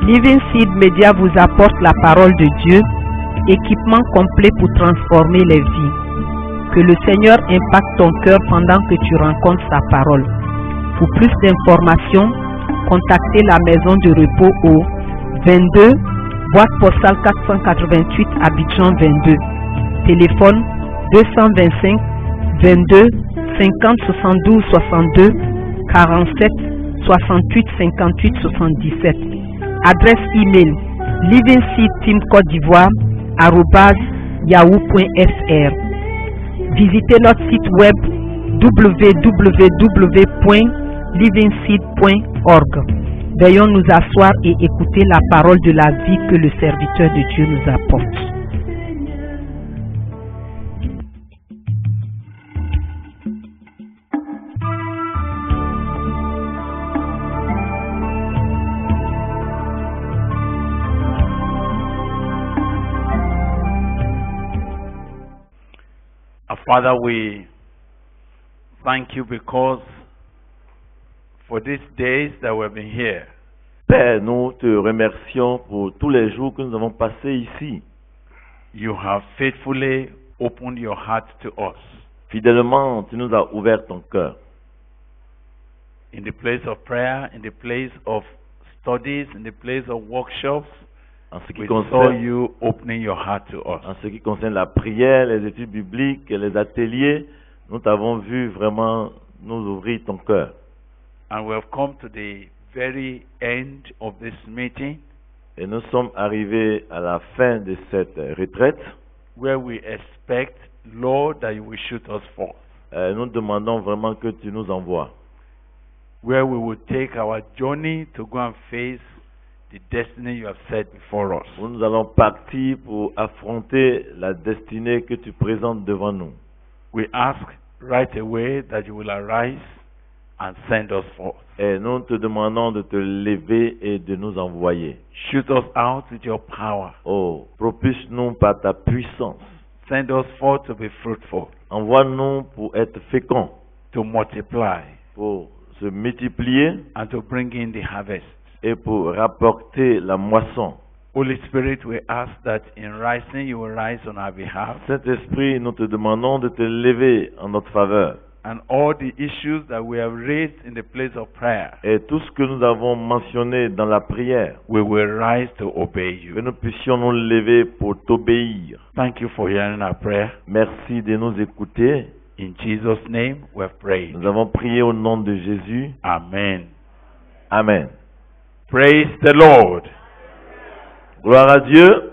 Living Seed Media vous apporte la parole de Dieu, équipement complet pour transformer les vies. Que le Seigneur impacte ton cœur pendant que tu rencontres sa parole. Pour plus d'informations, contactez la maison de repos au 22 boîte postale 488 Abidjan 22. Téléphone 225 22 50 72 62 47 68 58 77. Adresse email livingseedteamcote-d'ivoire@yahoo.fr. Visitez notre site web www.livingseed.org. Veuillons nous asseoir et écouter la parole de la vie que le serviteur de Dieu nous apporte. Father, we thank you because for these days that we've been here. Père, nous te remercions pour tous les jours que nous avons passés ici. You have faithfully opened your heart to us. Fidèlement, tu nous as ouvert ton cœur. In the place of prayer, in the place of studies, in the place of workshops, En ce qui we saw concerne, you opening your heart to us. en ce qui concerne la prière, les études bibliques, les ateliers, nous t'avons vu vraiment nous ouvrir ton cœur. And we have come to the very end of this meeting Et nous sommes arrivés à la fin de cette retraite. where we expect, Lord, that you will shoot us forth. Nous demandons vraiment que tu nous envoies. Where we will take our journey to go and face the destiny you have set before us. Où nous allons partir pour affronter la destinée que tu présentes devant nous. We ask right away that you will arise and send us forth. Et nous te demandons de te lever et de nous envoyer. Shoot us out with your power. Oh, propulse-nous par ta puissance. Send us forth to be fruitful, Envoie-nous pour être féconds, to multiply, pour se multiplier and to bring in the harvest. et pour rapporter la moisson. Holy Spirit, we ask that in rising you will rise on our behalf, Saint-Esprit, nous te demandons de te lever en notre faveur. and all the issues that we have raised in the place of prayer, Et tout ce que nous avons mentionné dans la prière, we will rise to obey que you. nous puissions nous lever pour t'obéir. Thank you for hearing our prayer. Merci de nous écouter. In Jesus' name we have prayed. Nous avons prié au nom de Jésus. Amen. Amen. Praise the Lord. Gloire à Dieu.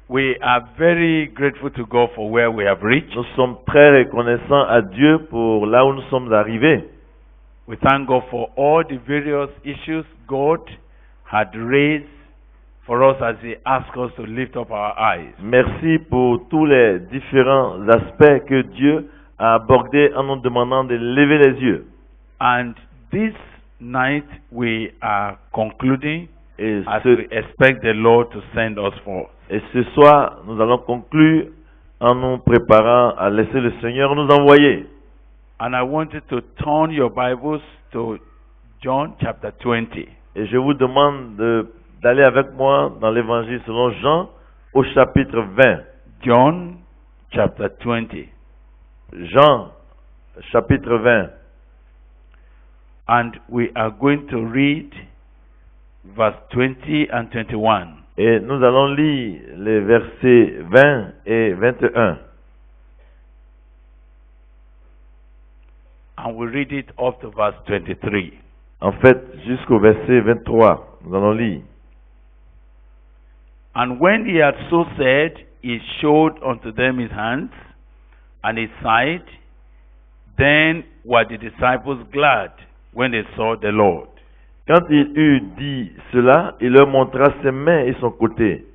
We are very grateful to God for where we have reached. Nous sommes très reconnaissants à Dieu pour là où nous sommes arrivés. We thank God for all the various issues God had raised for us as He asked us to lift up our eyes. Merci pour tous les différents aspects que Dieu a abordés en nous demandant de lever les yeux. And this night we are concluding Et as we ce, expect the Lord to send us forth. et ce soir, nous allons conclure en nous préparant à laisser le Seigneur nous envoyer. And I want you to turn your Bibles to John chapter 20. Et je vous demande d'aller avec moi dans l'évangile selon Jean au chapitre 20. John chapter 20. Jean chapitre 20. And we are going to read verse 20 and 21. Et nous allons lire les versets 20 et 21. And we read it up to verse 23. En fait, jusqu'au verset 23, nous allons lire. And when he had so said, he showed unto them his hands and his side. Then were the disciples glad when they saw the Lord. Quand il eut dit cela, il leur montra ses mains et son côté.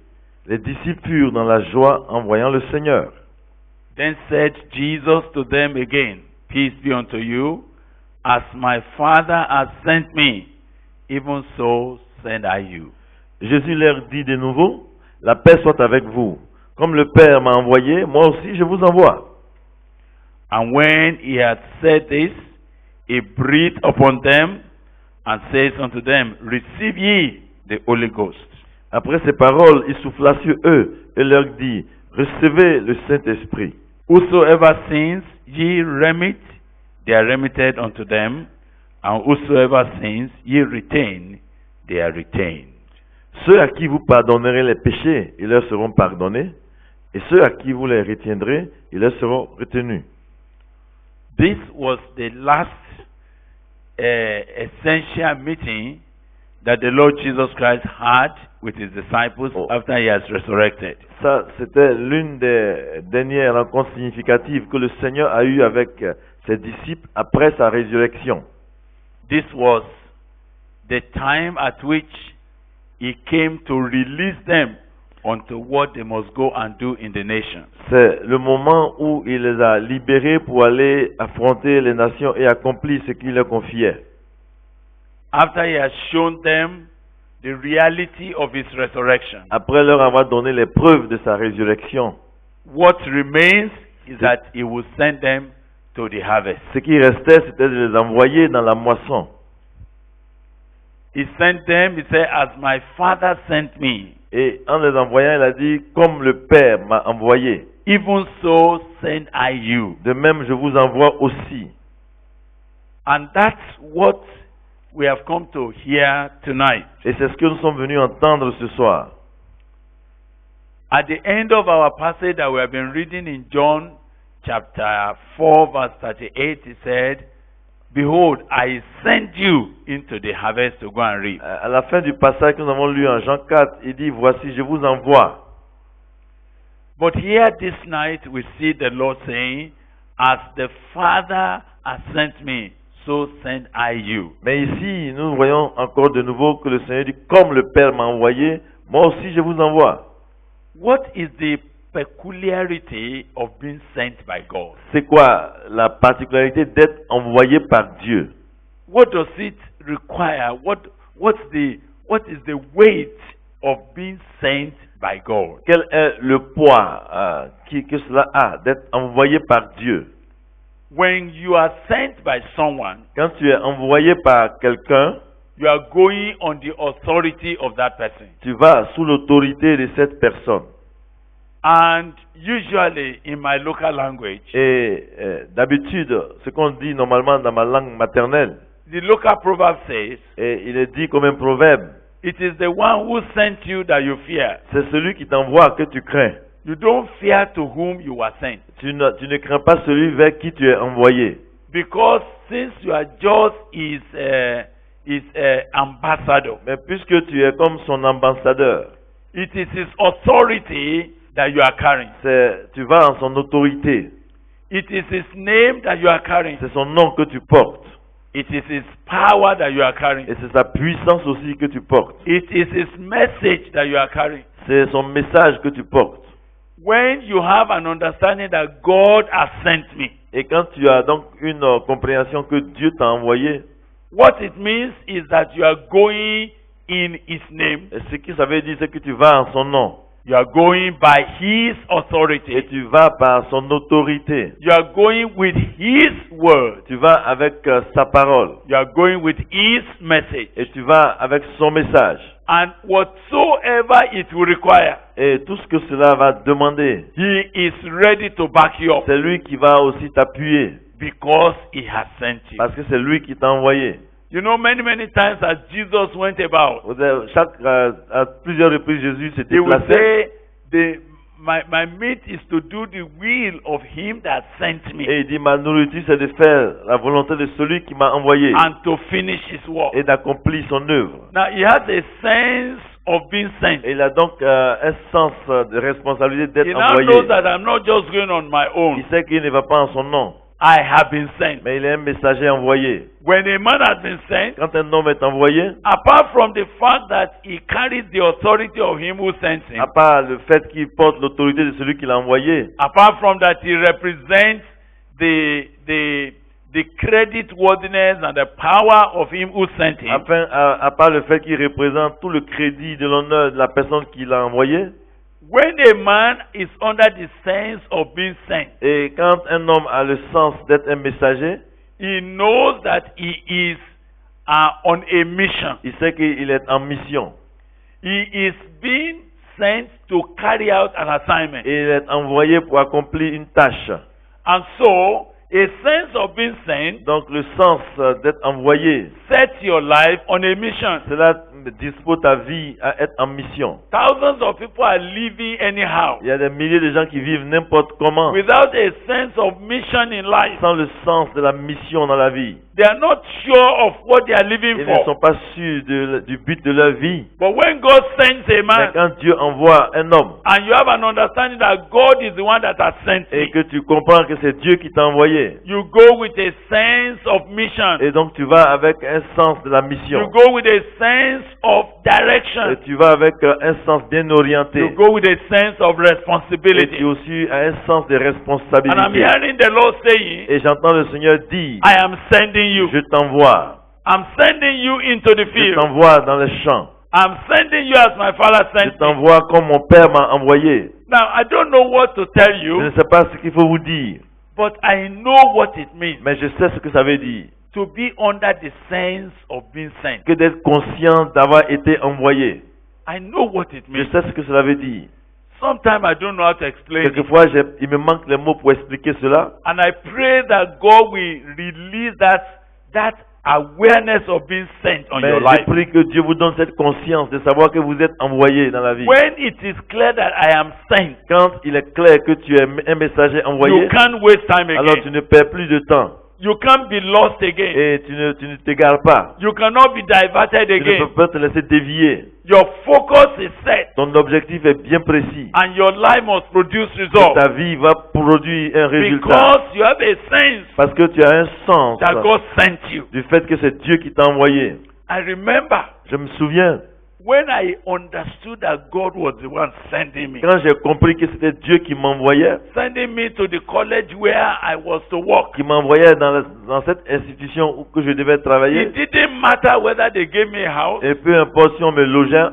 Les disciples furent dans la joie en voyant le Seigneur. Then said Jesus to them again, Peace be unto you. As my Father has sent me, even so send I you. Jésus leur dit de nouveau, la paix soit avec vous. Comme le Père m'a envoyé, moi aussi je vous envoie. And when he had said this, he breathed upon them and says unto them, Receive ye the Holy Ghost. Après ces paroles, il souffla sur eux et leur dit, recevez le Saint-Esprit. Whosoever sins ye remit, they are remitted unto them, and whosoever sins ye retain, they are retained. Ceux à qui vous pardonnerez les péchés, ils leur seront pardonnés, et ceux à qui vous les retiendrez, ils leur seront retenus. This was the last essential meeting that the Lord Jesus Christ had with his disciples after he has resurrected. Ça, c'était l'une des dernières rencontres significatives que le Seigneur a eues avec ses disciples après sa résurrection. This was the time at which he came to release them onto what they must go and do in the nations. C'est le moment où il les a libérés pour aller affronter les nations et accomplir ce qu'il leur confiait. After he has shown them the reality of his resurrection, Après leur avoir donné les preuves de sa résurrection, what remains is that he will send them to the harvest. ce qui restait, c'était de les envoyer dans la moisson. He sent them, he said, as my Father sent me, Et en les envoyant, il a dit, comme le Père m'a envoyé, even so send I you. de même je vous envoie aussi. And that's what we have come to hear tonight. Et c'est ce que nous sommes venus entendre ce soir. At the end of our passage that we have been reading in John chapter 4 verse 38, he said, behold, I send you into the harvest to go and reap. À la fin du passage que nous avons lu en Jean 4, il dit, voici, je vous envoie. But here this night we see the Lord saying, as the Father has sent me, so send I you. Mais ici, nous voyons encore de nouveau que le Seigneur dit, comme le Père m'a envoyé, moi aussi je vous envoie. What is the peculiarity of being sent by God? C'est quoi la particularité d'être envoyé par Dieu? What does it require? What is the weight of being sent by God? Quel est le poids que cela a d'être envoyé par Dieu? When you are sent by someone, Quand tu es envoyé par quelqu'un, you are going on the authority of that person. tu vas sous l'autorité de cette personne. And usually in my local language, Et d'habitude, ce qu'on dit normalement dans ma langue maternelle, the local proverb says, et il est dit comme un proverbe, it is the one who sent you that you fear. c'est celui qui t'envoie que tu crains. You don't fear to whom you are sent. Tu ne crains pas celui vers qui tu es envoyé. Because since you are just his ambassador, Mais puisque tu es comme son ambassadeur, it is his authority that you are carrying. tu vas en son autorité. It is his name that you are carrying. C'est son nom que tu portes. It is his power that you are carrying. Et c'est sa puissance aussi que tu portes. It is his message that you are carrying. C'est son message que tu portes. When you have an understanding that God has sent me, Et quand tu as donc une compréhension que Dieu t'a envoyé, what it means is that you are going in his name. et ce que ça veut dire, c'est que tu vas en son nom. You are going by his Et authority. tu vas par son autorité. You are going with his word. Tu vas avec sa parole. You are going with his message. Et tu vas avec son message. And whatsoever it will require, Et tout ce que cela va demander, he is ready to back you up c'est lui qui va aussi t'appuyer. because he has sent you. Parce que c'est lui qui t'a envoyé. You know, many times as Jesus went about, À plusieurs reprises, Jésus s'est he would déplacé. say, my meat is to do the will of him that sent me Et il dit, ma nourriture, c'est de faire la volonté de celui qui m'a envoyé. and to finish his work. Et d'accomplir son œuvre. Now, he has a sense of being sent. Et il a donc un sens de responsabilité He d'être now envoyé. knows that I'm not just going on my own. Il sait qu'il ne va pas en son nom. I have been sent. Mais il est un messager envoyé. When a man has been sent, Quand un homme est envoyé, apart from the fact that he carries the authority of him who sent him, à part le fait qu'il porte l'autorité de celui qui l'a envoyé, apart from that he represents the credit worthiness and the power of him who sent him, à part le fait qu'il représente tout le crédit de l'honneur de la personne qui l'a envoyé, when a man is under the sense of being sent, et quand un homme a le sens d'être un messager, he knows that he is on a mission. il sait qu'il est en mission. He is being sent to carry out an assignment. Et il est envoyé pour accomplir une tâche. And so, a sense of being sent Donc le sens d'être envoyé, sets your life on a mission. cela dispose ta vie à être en mission. Thousands of people are living anyhow Il y a des milliers de gens qui vivent n'importe comment, without a sense of mission in life. sans le sens de la mission dans la vie. They are not sure of what they are living Ils ne sont for. pas sûrs du but de leur vie. But when God sends a Mais man quand Dieu envoie un homme and you have an understanding that God is the one that has sent et me, que tu comprends que c'est Dieu qui t'a envoyé, you go with a sense of mission. et donc tu vas avec un sens de la You mission, go with a sense of et direction. tu vas avec un sens bien orienté, You go with a sense of et responsibility. tu aussi as un sens de And I'm responsabilité. hearing the Lord saying, Et j'entends le Seigneur dire, I am sending you. je t'envoie, I'm sending you into the je field. t'envoie dans les champs, I'm sending you as my father je sent me. t'envoie comme mon Père m'a envoyé. Now, I don't know what to tell Je you, ne sais pas ce qu'il faut vous dire, but I know what it means mais je sais ce que ça veut dire, to be under the sense of being sent. que d'être conscient d'avoir été envoyé. I know what it Je means. sais ce que cela veut dire. Sometimes I don't know how to explain it. Quelquefois, il me manque les mots pour expliquer cela. And I pray that God will release that awareness of being sent on Mais your je life. prie que Dieu vous donne cette conscience de savoir que vous êtes envoyé dans la vie. When it is clear that I am sent, Quand il est clair que tu es un messager you envoyé, can't waste time alors tu again. ne perds plus de temps You can't be lost again. et tu ne t'égares pas. You cannot be diverted Tu ne again. peux pas te laisser dévier. Your focus is set, Ton objectif est bien précis. and your life must produce Et results ta vie va produire un résultat. because you have a sense Parce que tu as un sens that God sent you. du fait que c'est Dieu qui t'a envoyé. I remember Je me souviens, when I understood that God was the one sending me, quand j'ai compris que c'était Dieu qui m'envoyait, sending me to the college where I was to work. qui m'envoyait dans cette institution où que je devais travailler, It didn't matter whether they gave me a house. et peu importe si on me logeait,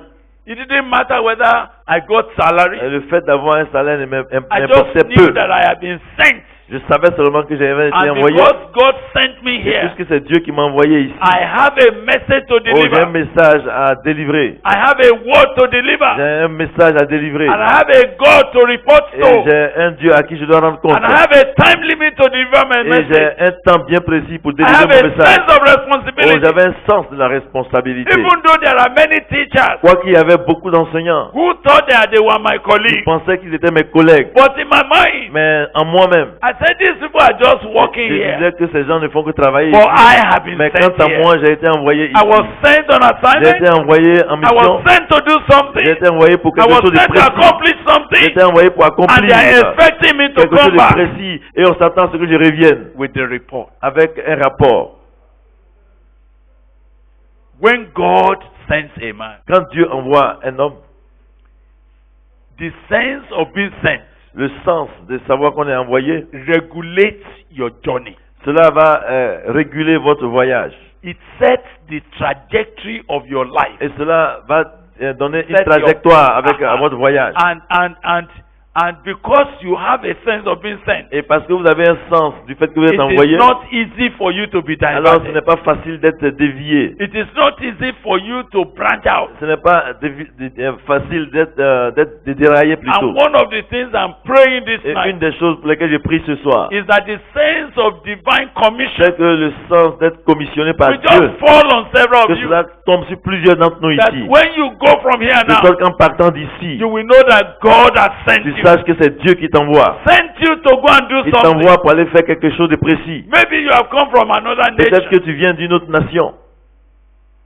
It didn't matter whether I got salary. le fait d'avoir un salaire ne I m'importait just knew peu. that I had been sent. Je savais seulement que j'avais été And envoyé. because God sent me Et here, puisque c'est Dieu qui m'a envoyé ici, I have a message to oh, j'ai un deliver. message à délivrer. I have a word to deliver. J'ai un message à délivrer. And I have a God to report Et to. j'ai un Dieu à qui je dois rendre compte. And I have a time limit to deliver my Et message. j'ai un temps bien précis pour I délivrer have mon a message. sense of Oh, responsibility. j'avais un sens de la responsabilité. Even though there are many teachers Quoi qu'il y avait beaucoup d'enseignants who thought that they were my qui colleagues, pensaient qu'ils étaient mes collègues. but in my mind, Mais en moi-même, I said these people are just working je here. disais que ces gens ne font que travailler But ici. I have been Mais sent quant à here. moi, j'ai été envoyé ici. I was sent on J'ai été assignment. envoyé en I was mission. sent to do J'ai something. été envoyé pour I quelque was chose de sent to précis. accomplish J'ai something. été envoyé pour And accomplir they are expecting me to quelque chose come de back précis. Et on s'attend à ce que je revienne with the report. avec un rapport. When God sends a man, Quand Dieu envoie un homme, the sense of being sent le sens de savoir qu'on est envoyé, regulates your journey. cela va réguler votre voyage. It sets the trajectory of your life. Et cela va donner une Set your- trajectoire avec à votre voyage. And because you have a sense of being sent, Et parce que vous avez un sens du fait que vous êtes it envoyé, is not easy for you to be alors ce n'est diverted. pas facile d'être dévié. It is not easy for you to branch out. Ce n'est pas facile d'être déraillé plutôt. And one of the things I'm praying this Et une night des choses pour lesquelles j'ai prié ce soir, is that the sense of divine commission c'est que le sens d'être commissionné par will Dieu, just fall on several que of you. cela tombe sur plusieurs d'entre nous That ici. when you go from here De now, sorte qu'en partant d'ici, you will know that God has sent tu you. saches que c'est Dieu qui t'envoie. Sent you to go and do Il something. t'envoie pour aller faire quelque chose de précis. Maybe you have come from another Peut-être que nation, tu viens d'une autre nation.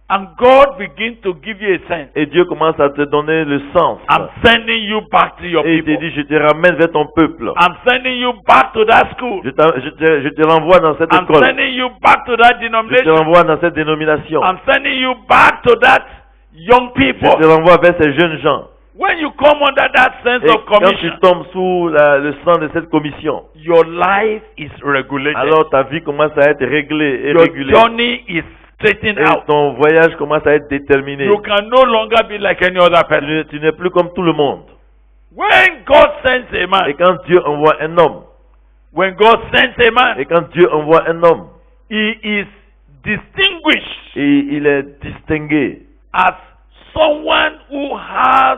and God begins to give you a sense. Et Dieu commence à te donner le sens. I'm sending you back to your Et il te people. dit, je te ramène vers ton peuple. I'm sending you back to that school. Je te renvoie dans cette I'm école. sending you back to that Je te denomination. renvoie dans cette dénomination. I'm sending you back to that young Je te people. renvoie vers ces jeunes gens. When you come under that sense Et of quand tu commission, tombes sous le sang de cette commission, your life is regulated. alors ta vie commence à être réglée et Your régulée. journey is straightened Et out. ton voyage commence à être déterminé. You can no longer be like any other person. Tu n'es plus comme tout le monde. When God sends a Et man, quand Dieu envoie un homme, when God sends a man, et quand Dieu envoie un homme, he is distinguished et il est distingué as someone who has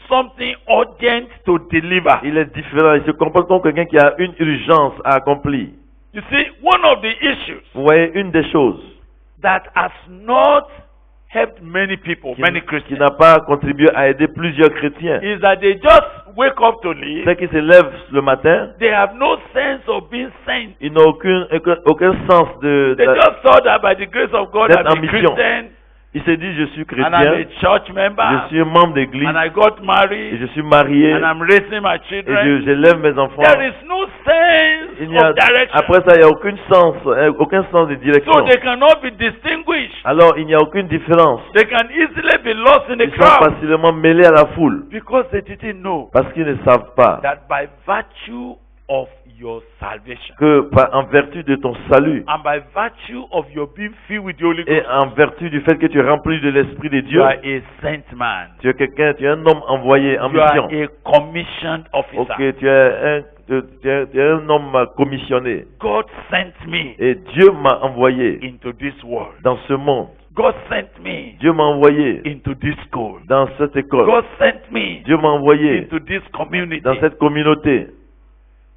something urgent to deliver. Il est différent. Il se comporte comme quelqu'un qui a une urgence à accomplir. You see, one of the issues Vous voyez, une des choses that has not helped many people, many qui Christians, n'a pas contribué à aider plusieurs chrétiens, is that they just wake up to live. c'est qu'ils se lèvent le matin, They have no sense of being sent. ils n'ont aucun sens They just thought that by the grace of God D'être I'm en a mission. Christian il se dit, je suis and I'm a chrétien, church member je suis un membre d'église, and I got et married je suis marié, and I'm raising my et children. j'élève mes enfants. There is no sense Il n'y a, of direction. après ça, il n'y a aucun sens de direction. So they cannot be distinguished. Alors, il n'y a aucune différence. They can easily be lost in the Ils sont crowd facilement mêlés à la foule because they didn't know parce qu'ils ne savent pas that by virtue of your salvation que en vertu de ton salut and by virtue of your being filled with the Holy et Ghost, en vertu du fait que tu es rempli de l'Esprit de you Dieu, are a sent man. tu es quelqu'un, tu es un homme envoyé en You are mission. a commissioned officer. Ok, tu es un homme commissionné. God sent me Et Dieu m'a envoyé into this world. dans ce monde. God sent me Dieu m'a envoyé into this school. dans cette école. God sent me Dieu m'a envoyé into this community. dans cette communauté.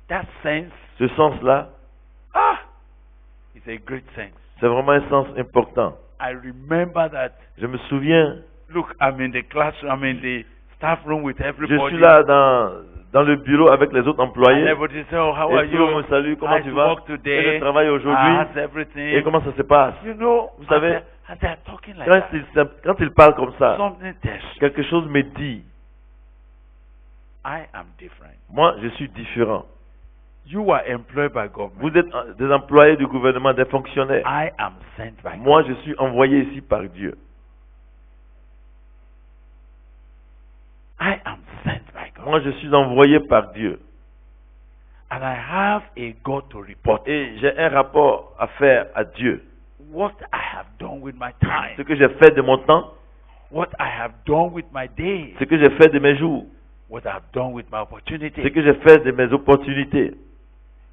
That sense, Ce sens-là, is a great sense. c'est vraiment un sens important. I remember that. Je me souviens, Look, I'm in the classroom. I'm in the staff room with je everybody. suis là dans le bureau avec les autres And employés. everybody say, "Oh, how are Et tout le monde you? me salue, comment How's tu your vas? work Et today? le travail aujourd'hui? How's everything?" Et comment ça se passe? You know, Vous savez, and they're talking like quand that. ils parlent comme ça, Something tells quelque chose me dit, I am different. moi je suis différent. You are employed by government. Vous êtes des employés du gouvernement, des fonctionnaires. I am sent by Moi God. je suis envoyé ici par Dieu. I am sent by God. Moi je suis envoyé par Dieu. And I have a God to report. Et j'ai un rapport à faire à Dieu. What I have done with my time. Ce que j'ai fait de mon temps, What I have done with my days. ce que j'ai fait de mes jours, What I have done with my ce opportunity. que j'ai fait de mes opportunités.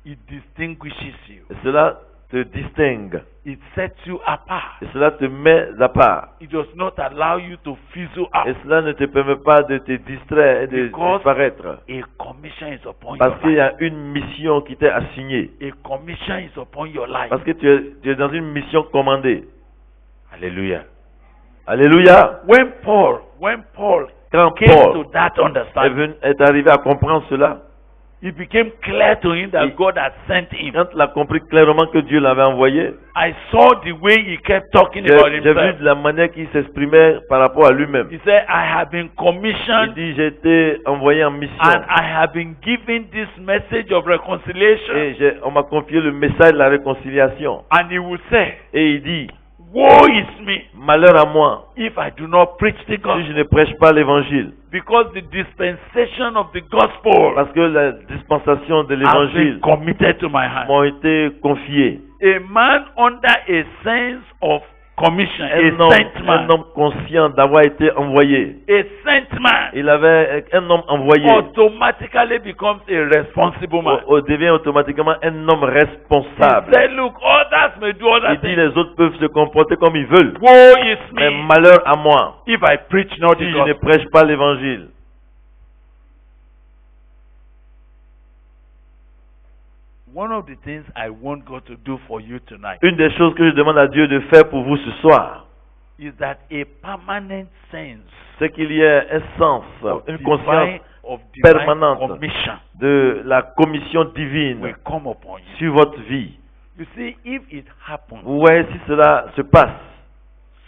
It distinguishes you. Et cela te distingue. It sets you apart. Et cela te met à part. It does not allow you to fizzle Et out. cela ne te permet pas de te distraire et de Because disparaître. a commission is upon Parce your qu'il y life. a une mission qui t'est assignée. A commission is upon your life. Parce que tu es dans une mission commandée. Hallelujah. Alléluia. When Paul Quand came Paul to that understanding, est arrivé à comprendre cela, it became clear to him that Il- God had sent him. quand il a compris clairement que Dieu l'avait envoyé, I saw the way he kept talking j'ai about vu himself. de la manière qu'il s'exprimait par rapport à lui-même. He said, I have been Il commissioned dit, j'ai été envoyé en mission. and I have been given this message of reconciliation. Et on m'a confié le message de la réconciliation. And he will say, Et il dit, woe is me malheur à moi if I do not preach the si je gospel. ne prêche pas l'évangile. Because the dispensation of the gospel Parce que la dispensation de has been l'évangile committed to my hand. m'ont été confiées. A man under a sense of commission, a sent Un man, homme conscient d'avoir été envoyé. a sent man Il avait un homme envoyé. automatically becomes a responsible man. Devient automatiquement un homme He responsable. said, look, others may do other Il dit things. les autres peuvent se comporter comme ils veulent. Woe is Mais me malheur à moi if I preach not si the je ne gospel. prêche pas l'évangile. One of the things I want God to do for you tonight Une des choses que je demande à Dieu de faire pour vous ce soir, is that a permanent sense c'est qu'il y ait un sens, une conscience of divine permanente commission de la commission divine will come upon you. sur votre vie. You see, if it happens, Vous voyez, si cela se passe,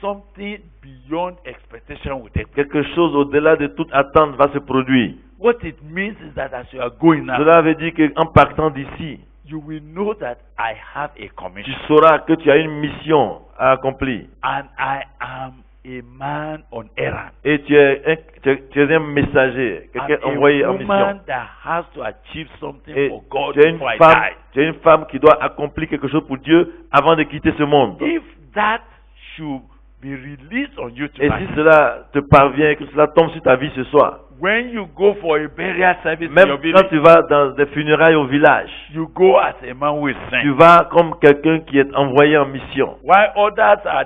something beyond expectation will take place. quelque chose au-delà de toute attente va se produire. What it means is that as you are going now, Cela veut dire qu'en partant d'ici, you will know that I have a tu commission sauras que tu as une mission à accomplir. and I am a man on errand. Et tu es un messager, I'm quelqu'un a envoyé en woman mission. that has to achieve something Et for God tu es before I die. tu es une femme qui doit accomplir quelque chose pour Dieu avant de quitter ce monde. If that should be released on you Et tonight, si cela te parvient, que cela tombe sur ta vie ce soir, When you go for a burial service in Même your quand village, tu vas dans des funérailles au village, you go as a man who is tu sent. vas comme quelqu'un qui est envoyé en mission. While others are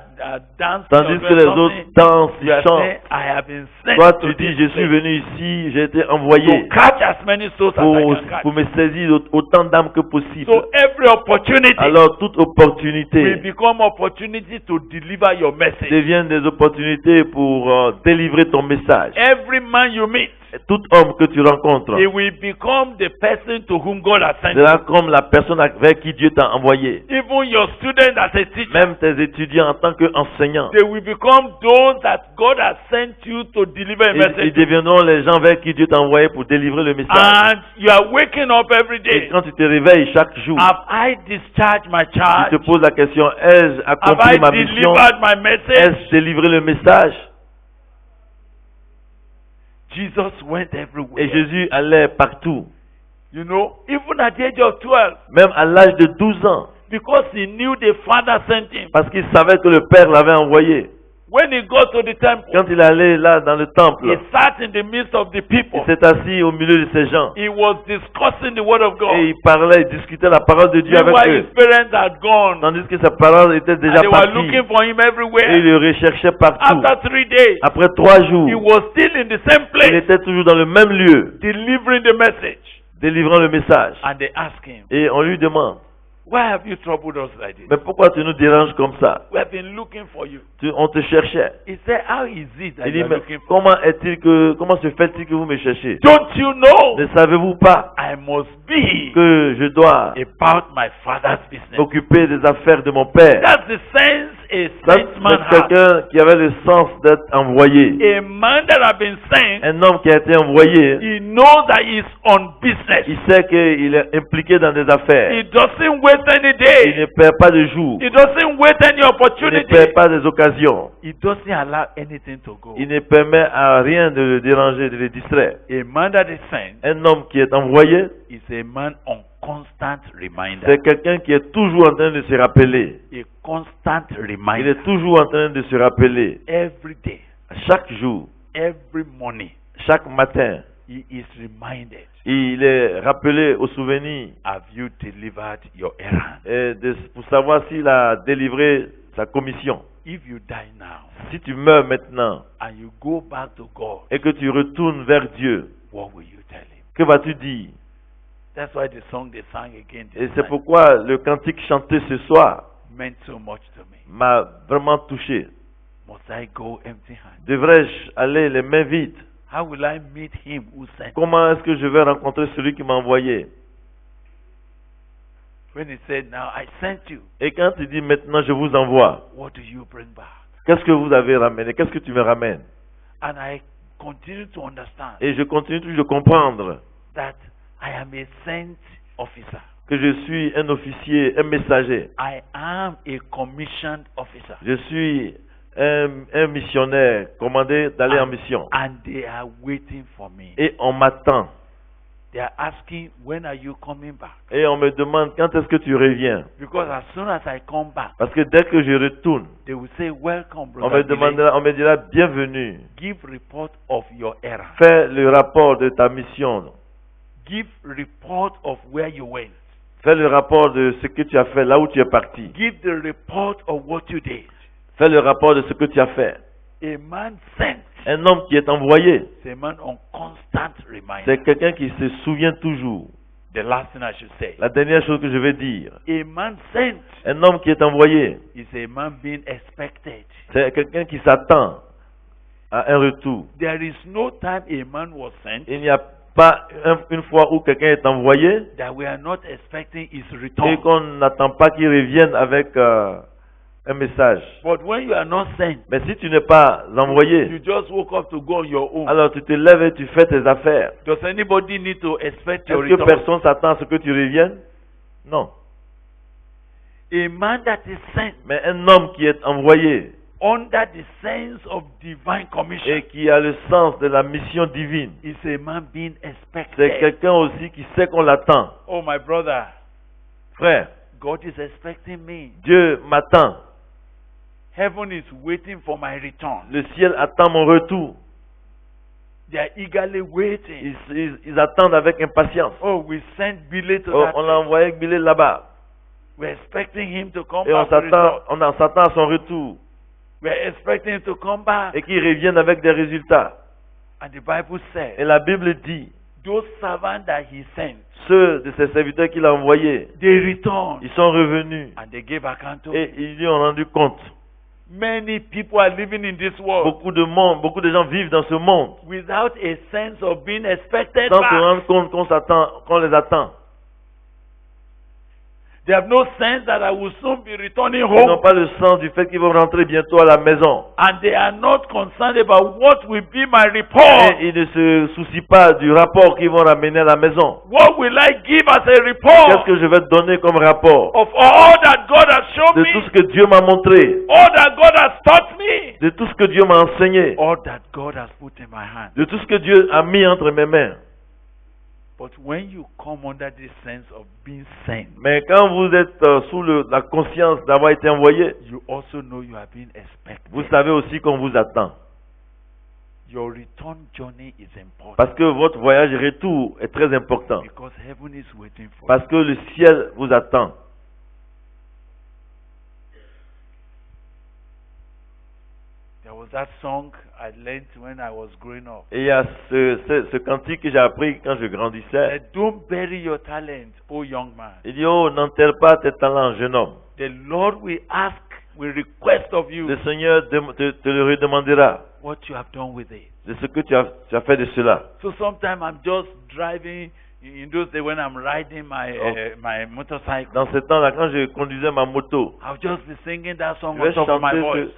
dancing, Tandis or que les autres something, dansent, you are ils chantent. saying, I have been sent Toi, to tu dis, this je suis place venu ici, j'ai été to envoyé catch as many souls as I can catch. pour me saisir autant d'âmes que possible. So every opportunity Alors, toute will opportunité become opportunity to deliver your message. devient des opportunités pour délivrer ton message. Every man you meet, Et tout homme que tu rencontres he will become the person to whom God has sent sera you. comme la personne avec qui Dieu t'a envoyé. Even your student as a teacher, Même tes étudiants en tant qu'enseignants, they will become those that God has sent you to deliver a ils message. deviendront les gens vers qui Dieu t'a envoyé pour délivrer le message. And you are waking up every Et day. quand tu te réveilles chaque jour, Have I discharged my tu charge? te poses la question, ai-je Have accompli I ma mission? delivered my message? Ai-je délivré le message? Jesus went Et everywhere. Jésus allait partout, You know, even at the age of 12, même à l'âge de 12 ans, because he knew the Father sent him. parce qu'il savait que le Père l'avait envoyé. When he got to the temple, Quand il allait là dans le temple, he sat in the midst of the il people. s'est assis au milieu de ces gens. He was discussing the word of Et God. il parlait, il discutait la parole de Dieu avec Meanwhile, eux. his parents had gone. Tandis que sa parole était And déjà they were partie. looking for him Et il everywhere. le recherchait partout. After 3 days, Après 3 jours, he was still in the same il place, était toujours dans le même lieu, delivering the message. délivrant le message. And they asked him, Et on lui demande, why have you troubled us like this? mais pourquoi tu nous déranges comme ça? We have been looking for you. On te cherchait. He said, how is it that Il you dit, are mais looking for comment se fait-il que vous me cherchez? Don't you know Ne savez-vous pas I must be que je dois about my Father's business? m'occuper des affaires de mon Père? That's the sense a Ça, sent man c'est has. quelqu'un qui avait le sens d'être envoyé. A man that has been sent, Un homme qui a été envoyé, he knows that he's on business. il sait qu'il est impliqué dans des affaires. He doesn't wait any Il day. ne perd pas de jour. He doesn't wait any Il ne opportunity. perd pas des occasions. He doesn't allow anything to go. Il ne permet à rien de le déranger, de le distraire. A man that is sent Un homme qui est envoyé, is a man on constant reminder. c'est quelqu'un qui est toujours en train de se rappeler. A constant Il reminder. est toujours en train de se rappeler. Every day, Chaque jour, every morning, chaque matin, he is reminded. il est rappelé au souvenir Have you delivered your errand? pour savoir s'il a délivré sa commission. If you die now Si tu meurs maintenant and you go back to God, et que tu retournes vers Dieu, what will you tell him? que vas-tu dire? That's why the song they sang again Et this c'est night pourquoi le cantique chanté ce soir meant so much to me. m'a vraiment touché. Must I go empty-handed? Devrais-je aller les mains vides? How will I meet him who sent me? Comment est-ce que je vais rencontrer celui qui m'a envoyé? When he said, now I sent you, Et quand il dit maintenant je vous envoie, what do you bring back? qu'est-ce que vous avez ramené? Qu'est-ce que tu me ramènes? And I continue to understand Et je continue toujours de comprendre that I am a sent officer. que je suis un officier, un messager. I am a commissioned officer. Je suis un missionnaire commandé d'aller en mission. And they are waiting for me. Et on m'attend. They are asking, when are you coming back? Et on me demande quand est-ce que tu reviens? Because as soon as I come back, Parce que dès que je retourne, they will say, welcome, on me brother. Delay. demandera, on me dira bienvenue. Give report of your errand. Fais le rapport de ta mission. Give report of where you went. Fais le rapport de ce que tu as fait là où tu es parti. Give the report of what you did. Fais le rapport de ce que tu as fait. A man sent. Un homme qui est envoyé, C'est a man on constant reminder. c'est quelqu'un qui se souvient toujours. The last thing I should say. La dernière chose que je vais dire, A man sent un homme qui est envoyé, is a man being expected. c'est quelqu'un qui s'attend à un retour. There is no time a man was sent Il n'y a pas une fois où quelqu'un est envoyé that we are not expecting his et return. qu'on n'attend pas qu'il revienne avec un message. But when you are not sent, Mais si tu n'es pas you envoyé, just woke up to go on your own. alors tu te lèves et tu fais tes affaires. Does anybody need to expect your Est-ce que return? personne s'attend à ce que tu reviennes? Non. A man that is sent Mais un homme qui est envoyé under the sense of divine commission et qui a le sens de la mission divine, is a man being c'est expected. quelqu'un aussi qui sait qu'on l'attend. Oh, my brother, Frère, God is expecting me. Dieu m'attend. Heaven is waiting for my return. Le ciel attend mon retour. They are eagerly waiting. Ils attendent avec impatience. Oh, we sent Billy to Oh, that on a envoyé Billy là-bas. We're expecting him to come Et on back. to result. s'attend à son retour. We're expecting him to come back. Et qu'il revienne avec des résultats. And the Bible Et says, la Bible dit, those servants that he sent, ceux de ses serviteurs qu'il a envoyés, they returned ils sont revenus. and they gave account to Et ils lui ont rendu compte. Many people are living in this world Beaucoup de gens vivent dans ce monde without a sense of being expected sans se back. rendre compte qu'on les attend. They have no sense that I will soon be returning Ils n'ont home. pas le sens du fait qu'ils vont rentrer bientôt à la maison. And they are not concerned about what will be my report. Et ils ne se soucient pas du rapport qu'ils vont ramener à la maison. What will I give as a Qu'est-ce report que je vais te donner comme rapport of all that God has shown de me, tout ce que Dieu m'a montré, all that God has taught me, de tout ce que Dieu m'a enseigné, all that God has put in my hand? de tout ce que Dieu a mis entre mes mains. But when you come under this sense of being sent, Mais quand vous êtes sous la conscience d'avoir été envoyé, you also know you are being expected. vous savez aussi qu'on vous attend. Your return journey is important Parce que votre voyage retour est très important. because heaven is waiting for you. Parce que le ciel vous attend. There was that song I learned when I was growing up. Et il y a ce cantique que j'ai appris quand je grandissais. That don't bury your talent, oh young man. Il dit, oh, n'enterre pas tes talents, jeune homme. The Lord will ask, will request of you Le Seigneur te le redemandera what you have done with it. de ce que tu as fait de cela. So sometimes I'm just driving. In those days when I'm riding my motorcycle, Dans ce temps-là, quand je conduisais ma moto, I'll just be singing that song je vais on top of my chanter, voice.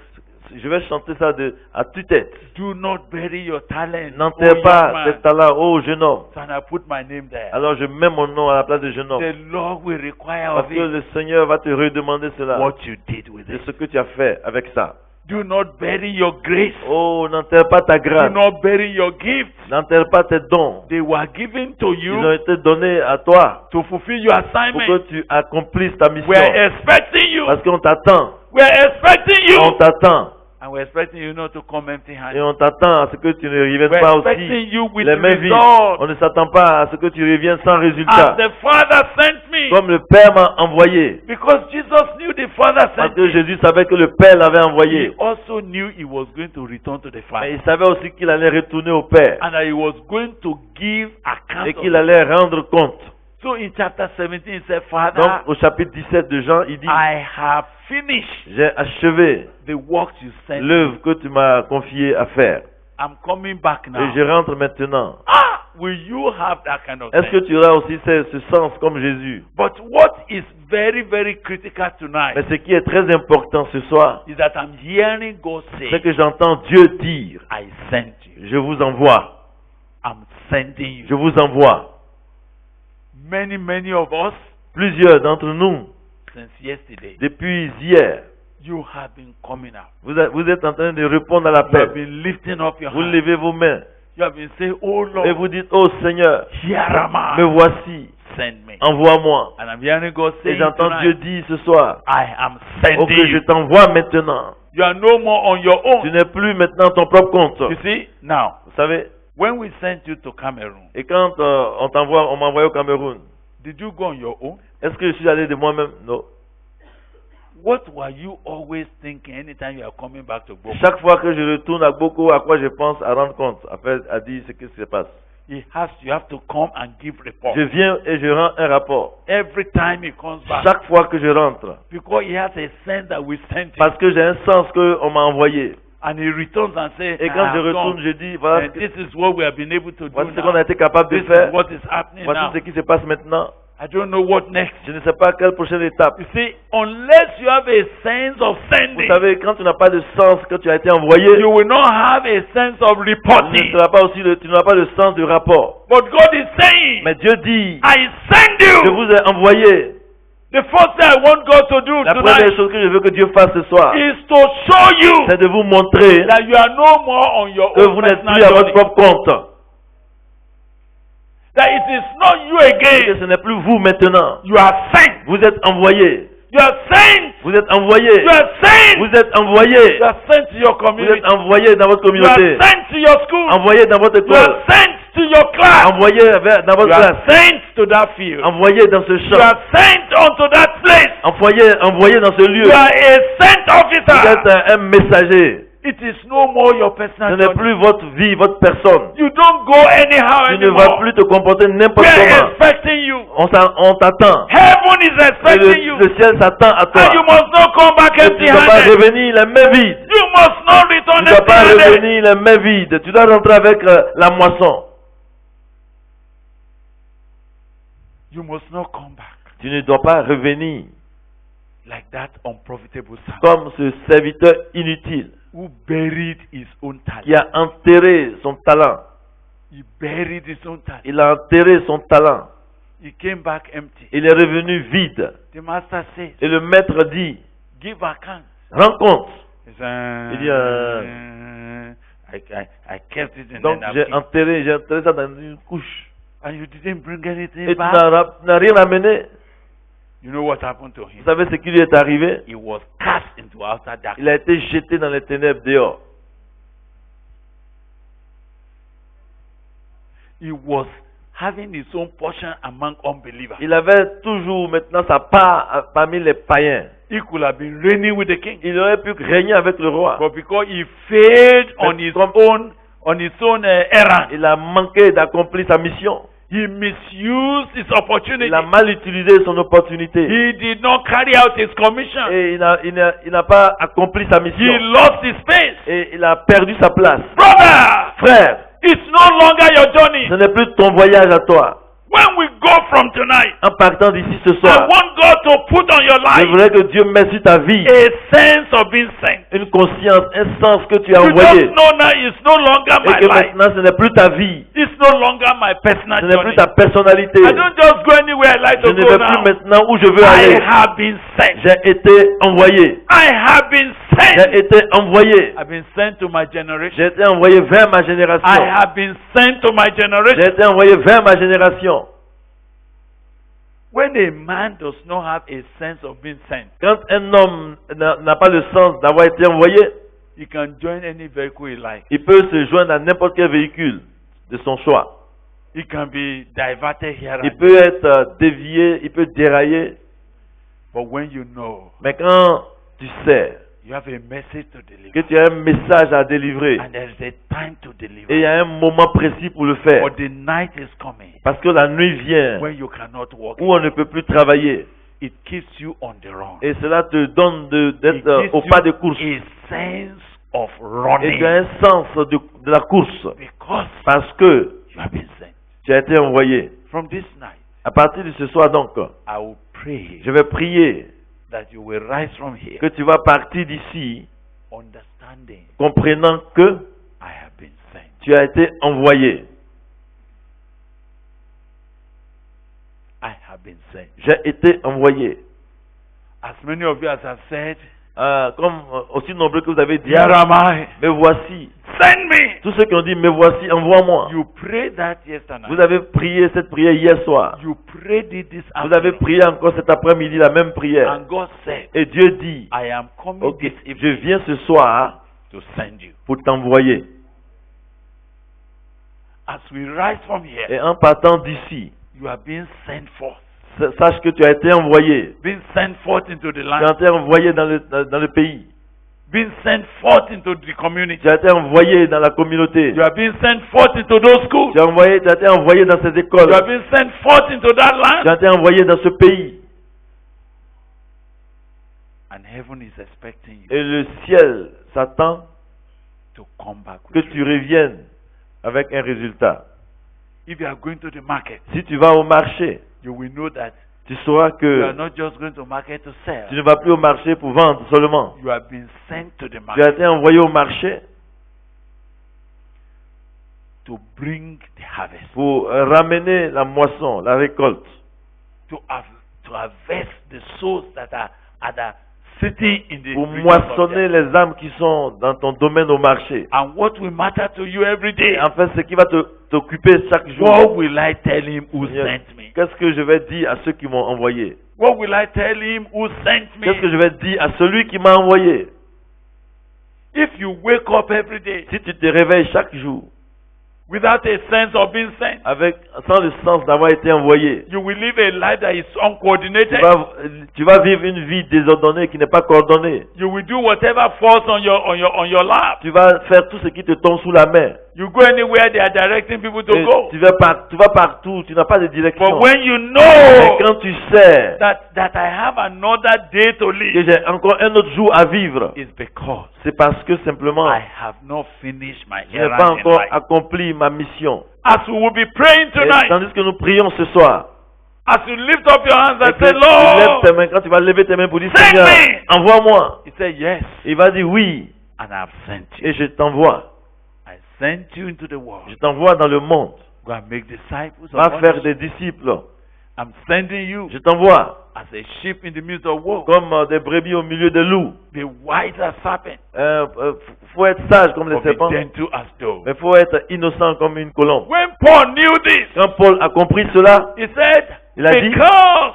je vais chanter ça à tue-tête. Do not bury your talent, N'enterre oh pas young tes man. talents, oh jeune homme. And I put my name there. Alors je mets mon nom à la place de jeune homme. The Lord will require Parce of que you le Seigneur va te redemander cela. what you did with De it. ce que tu as fait avec ça. Do not bury your grace. Oh, n'enterre pas ta Do grâce. not bury your gifts. N'enterre pas tes dons. They were given to Ils ont you été donnés à toi to fulfill your pour que assignment. tu accomplisses ta mission. We're expecting you. Parce qu'on t'attend. We're expecting On you. t'attend. And we're expecting you not to come Et empty-handed. on t'attend à ce que tu ne reviennes We're pas expecting aussi you with les mains vides. results. On ne s'attend pas à ce que tu reviennes sans As résultat. the Father sent me. Comme le Père m'a envoyé. Because Jesus knew the Father Parce sent que me. Jésus savait que le Père l'avait He envoyé. also knew he was going to return to the Mais Father. il savait aussi qu'il allait retourner au Père. And that he was going to give account Et of qu'il allait rendre compte. So in chapter 17, he said, Father, Donc au chapitre 17 de Jean, il dit, I have finished j'ai achevé the works you sent me. l'œuvre que tu m'as confiée à faire. I'm coming back now. Et je rentre maintenant. Ah, will you have that kind of Est-ce que sense? tu auras aussi ce sens comme Jésus? But what is very, very critical tonight Mais ce qui est très important ce soir, is that I'm hearing God c'est say, que j'entends Dieu dire, I sent you. je vous envoie, I'm sending you. je vous envoie. Many of us, Plusieurs d'entre nous, since yesterday, depuis hier, you have been coming out. vous êtes en train de répondre à You have l'appel. been lifting up your Vous hand. levez vos mains You have been saying, Oh et Lord, vous dites, oh Seigneur, here am me I. voici, Send me. envoie-moi. And I'm hearing God Et saying j'entends Dieu tonight, dire ce soir, I am oh sending que je you. t'envoie maintenant. You are no more on your Tu own. n'es plus maintenant ton propre compte. You see, now, Vous savez, when we sent you to Cameroon, et quand on m'a envoyé au Cameroun, did you go on your own? est-ce que je suis allé de moi-même? Non. What were you always thinking anytime you are coming back to Boko? Chaque fois que je retourne à Boko, à quoi je pense à rendre compte, à dire ce qui se passe. You have to come and give report. Je viens et je rends un rapport. Every time he comes back. Chaque fois que je rentre. Because he has a sense that we sent him. Parce que j'ai un sens qu'on m'a envoyé. And he returns and says, Et I quand je have retourne, done. je dis, voilà, And this is what we have been able to do voici ce now. qu'on a été capable de This faire. is what is happening Voici now. ce qui se passe maintenant. I don't know what next. Je ne sais pas quelle prochaine étape. You see, unless you have a sense of Vous sending, savez, quand tu n'as pas de sens, quand tu as été envoyé, you will not have a sense of tu reporting. n'auras pas aussi tu n'auras pas le sens du rapport. But God is saying, Mais Dieu dit, I send je you. vous ai envoyé. The first thing I want God to do La première tonight chose que je veux que Dieu fasse ce soir, is to show you c'est de vous montrer that you are no more on your que own vous n'êtes personal plus à votre journey. propre compte. That it is not you Que again. ce n'est plus vous maintenant. You are sent. Vous êtes envoyé. You are sent. Vous êtes envoyé. You are sent. Vous êtes envoyé. You are sent to your Vous community. êtes envoyé dans votre You communauté. are sent to your school. Envoyé dans votre You are école. sent to your class. Envoyé dans votre You are classe. sent to that field. Envoyé dans ce You champ. are sent onto that place. Envoyé dans ce lieu. You are a sent Vous officer. êtes un messager. It is no more your Ce personal n'est journey. plus votre vie, votre personne. You don't go anyhow Tu ne vas anymore. plus te comporter We n'importe are comment. expecting you. On t'attend. Heaven is Et expecting you. le ciel s'attend à toi. And you must not come back Et tu ne dois pas empty-handed. revenir les mains vides. You must not Tu return ne dois pas empty-handed. revenir les mains vides. Tu dois rentrer avec la moisson. You must not come back Tu ne dois pas revenir like that unprofitable servant comme ce serviteur inutile who buried his own talent. qui a enterré son talent. He buried his own talent. Il a enterré son talent. He came back empty. Il est revenu vide. The master says, Et le maître dit, give account. rends compte. He said, Il dit, I kept it in Donc the j'ai napkin. enterré ça dans une couche. And you didn't bring anything Et tu back. n'as rien amené. You know what happened to Vous him? savez ce qui lui est arrivé? He was cast into outer darkness. Il a été jeté dans les ténèbres dehors. He was having his own portion among unbelievers. Il avait toujours maintenant sa part parmi les païens. He could have been reigning with the king. Il aurait pu régner avec le roi. But because he failed on his own errand, Il a manqué d'accomplir sa mission. he misused his opportunity. Il a mal utilisé son opportunité. He did not carry out his commission. Et il n'a pas accompli sa He mission. lost his space. Et il a perdu sa place. Brother, Frère, it's no longer your journey. ce n'est plus ton voyage à toi. When we go from tonight, En partant d'ici ce I soir, want God to put on your je life voudrais que Dieu mette sur ta vie a sense of being sent. une conscience, un sens que tu as You envoyé. just know now it's no longer Et my que life. maintenant ce n'est plus ta vie. It's no longer my personal Ce n'est plus journey. ta personnalité. I don't just go anywhere I like Je to ne go vais now. plus maintenant où je veux I aller. have been sent. J'ai été envoyé. I have been J'ai sent. été envoyé. I've been sent to my generation. J'ai été envoyé vers ma I génération. have been sent to my generation. J'ai été envoyé vers ma génération. When a man does not have a sense of being sent, Quand un homme n'a pas le sens d'avoir été envoyé, he can join any vehicle he likes. il peut se joindre à n'importe quel véhicule de son choix. He can be diverted here Il and peut être dévié, il peut dérailler. But when you know Mais quand tu sais you have a message to que deliver, tu as un message à délivrer and there is a time to et il y deliver, a un moment précis pour le faire, or the night is coming parce que la nuit vient when you cannot walk, où on ne peut plus travailler it keeps you on the run. et cela te donne It d'être gives au you pas de course a sense of et running tu as un sens de la course because parce que you have been sent. tu as été envoyé. From this night, À partir de ce soir donc, I will pray je vais prier that you will rise from here que tu vas partir d'ici understanding comprenant que I have been sent. tu as été envoyé. I have been sent. J'ai été envoyé. As many of you as have said, Comme aussi nombreux que vous avez dit, here am I, me voici. send me. Tous ceux qui ont dit, me voici, envoie-moi. You prayed that yesterday. Vous avez prié cette prière hier soir. You prayed it this Vous avez afternoon. prié encore cet après-midi la même prière. And God said, Et Dieu dit, I am coming ok, this je evening viens ce soir to send you. pour t'envoyer. As we rise from here, Et en partant d'ici, you are being sent forth. sache que tu as été envoyé. Being sent forth into the Tu as land. été envoyé dans le pays. Being sent forth into the community. Tu as été envoyé dans la communauté. You are being sent forth into those schools. Tu as été envoyé dans ces écoles. You are being sent forth into that Tu land. as été envoyé dans ce pays. And heaven is expecting you Et le ciel s'attend to come back que with tu reviennes avec un résultat. If you are going to the market, Si tu vas au marché, you will know that tu sauras you are que not just going to market to sell. tu ne vas plus au marché pour vendre seulement. You have been sent to the Tu as market été envoyé au marché to bring the harvest, pour ramener la moisson, la récolte, to harvest the souls that are sitting in the pour regions of moissonner death. les âmes qui sont dans ton domaine au marché. And what will matter to you every day? Et en fait, ce qui va t'occuper chaque jour, What will I tell him who Seigneur, sent me? qu'est-ce que je vais dire à ceux qui m'ont envoyé? What will I tell him who sent Qu'est-ce que me? je vais dire à celui qui m'a envoyé? If you wake up every day Si tu te réveilles chaque jour without a sense of being sent, sans le sens d'avoir été envoyé, you will live a life that is uncoordinated. tu vas vivre une vie désordonnée qui n'est pas coordonnée. You will do whatever falls on your lap. Tu vas faire tout ce qui te tombe sous la main. You go anywhere they are directing people to Et go. tu vas partout, tu n'as pas de direction. But when you Mais know quand tu sais that I have another day to que live, j'ai encore un autre jour à vivre, it's because c'est parce que simplement I have not finished my je n'ai pas errand in encore life. accompli ma mission. As we will be praying Et tonight, tandis que nous prions ce soir, as you lift up your hands et and que say, tu lèves tes Lord, mains, quand tu vas lever tes mains pour dire Send Seigneur, me. envoie-moi, he said, yes, il va dire oui, and I have sent you. et je t'envoie. I sent you into the world. Je t'envoie dans le monde. Go and make disciples Va of faire others. des disciples. I'm sending you Je t'envoie as a sheep in the midst of wolves. comme des brebis au milieu des loups. Be wise as serpent, Faut être sage comme les but be serpents, gentle as doves. mais faut être innocent comme une colombe. When Paul knew this, Quand Paul a compris cela, he said, Il a dit, because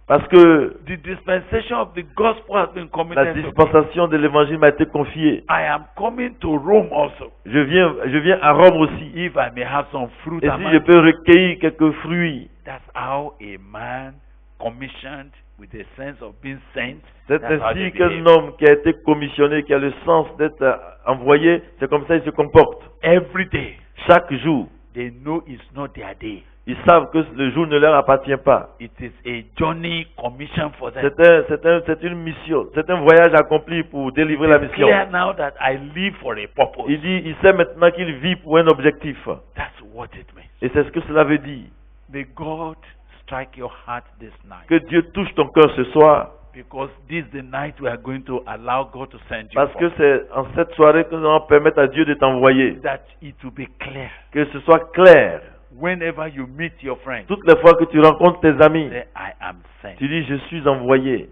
parce que the dispensation of the gospel has been la committed to me, dispensation de l'évangile m'a été confiée, I am coming to Rome also, je viens à Rome aussi. if I may have some fruit Et among si je you. peux recueillir quelques fruits, That's how a man commissioned with a sense of being sent. c'est That's how they ainsi qu'un behave. homme qui a été commissionné, qui a le sens d'être envoyé, c'est comme ça qu'il se comporte. Every day, Chaque jour, they know it's not their day. ils savent que le jour ne leur appartient pas. It is a journey commission for them. C'est une mission, c'est un voyage accompli pour délivrer la It's mission. clear now that I live for a purpose. Il sait maintenant qu'il vit pour un objectif. That's what it means. Et c'est ce que cela veut dire. May God strike your heart this night. Que Dieu touche ton cœur ce soir. Because this is the night we are going to allow God to send you Parce for. que c'est en cette soirée que nous allons permettre à Dieu de t'envoyer. That it will be clear. Que ce soit clair. Whenever you meet your friends, Toutes les fois que tu rencontres tes amis, say, I am sent. tu dis je suis envoyé.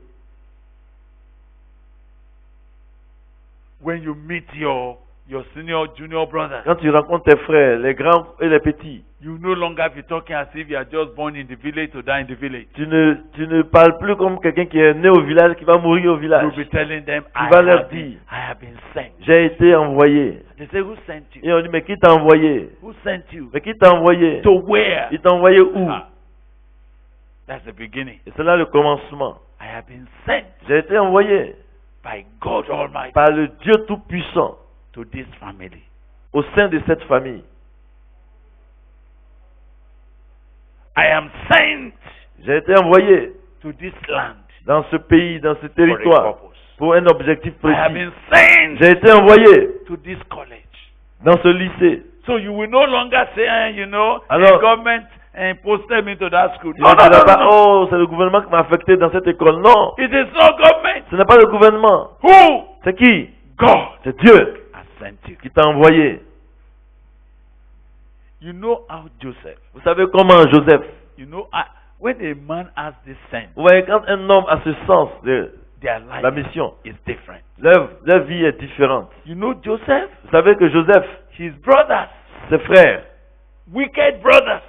When you meet your senior, junior brothers, Quand tu rencontres tes frères, les grands et les petits, you no longer be talking as if you are just born in the village to die in the village. tu ne parles plus comme quelqu'un qui est né au village, qui va mourir au village. You'll be telling them, vas leur dire, I have been sent. J'ai été envoyé. They say, who sent you? Et on dit mais qui t'a envoyé? Who sent you? Mais qui t'a envoyé? To where? Il t'a envoyé où? Ah, that's the beginning. Et c'est là le commencement. I have been sent J'ai été envoyé by God Almighty par le Dieu Tout-Puissant to this family. au sein de cette famille. I am sent J'ai été envoyé to this land dans ce pays, dans ce for a territoire, purpose. pour un objectif I have précis. been sent J'ai été envoyé to this college. dans ce lycée. So you will no longer say, Alors- the government posted me to that school. Tu No, ne no, no, diras pas, no, no. oh, c'est le gouvernement qui m'a affecté dans cette école. Non, It is not government. ce n'est pas le gouvernement. Who? C'est qui? God C'est Dieu has sent you. qui t'a envoyé. You know how Joseph, Vous savez comment Joseph, when a man has this sense, vous voyez, quand un homme a ce sens de their la life mission, is different. leur vie est différente. You know Joseph, Vous savez que Joseph, his brothers, ses frères, wicked brothers,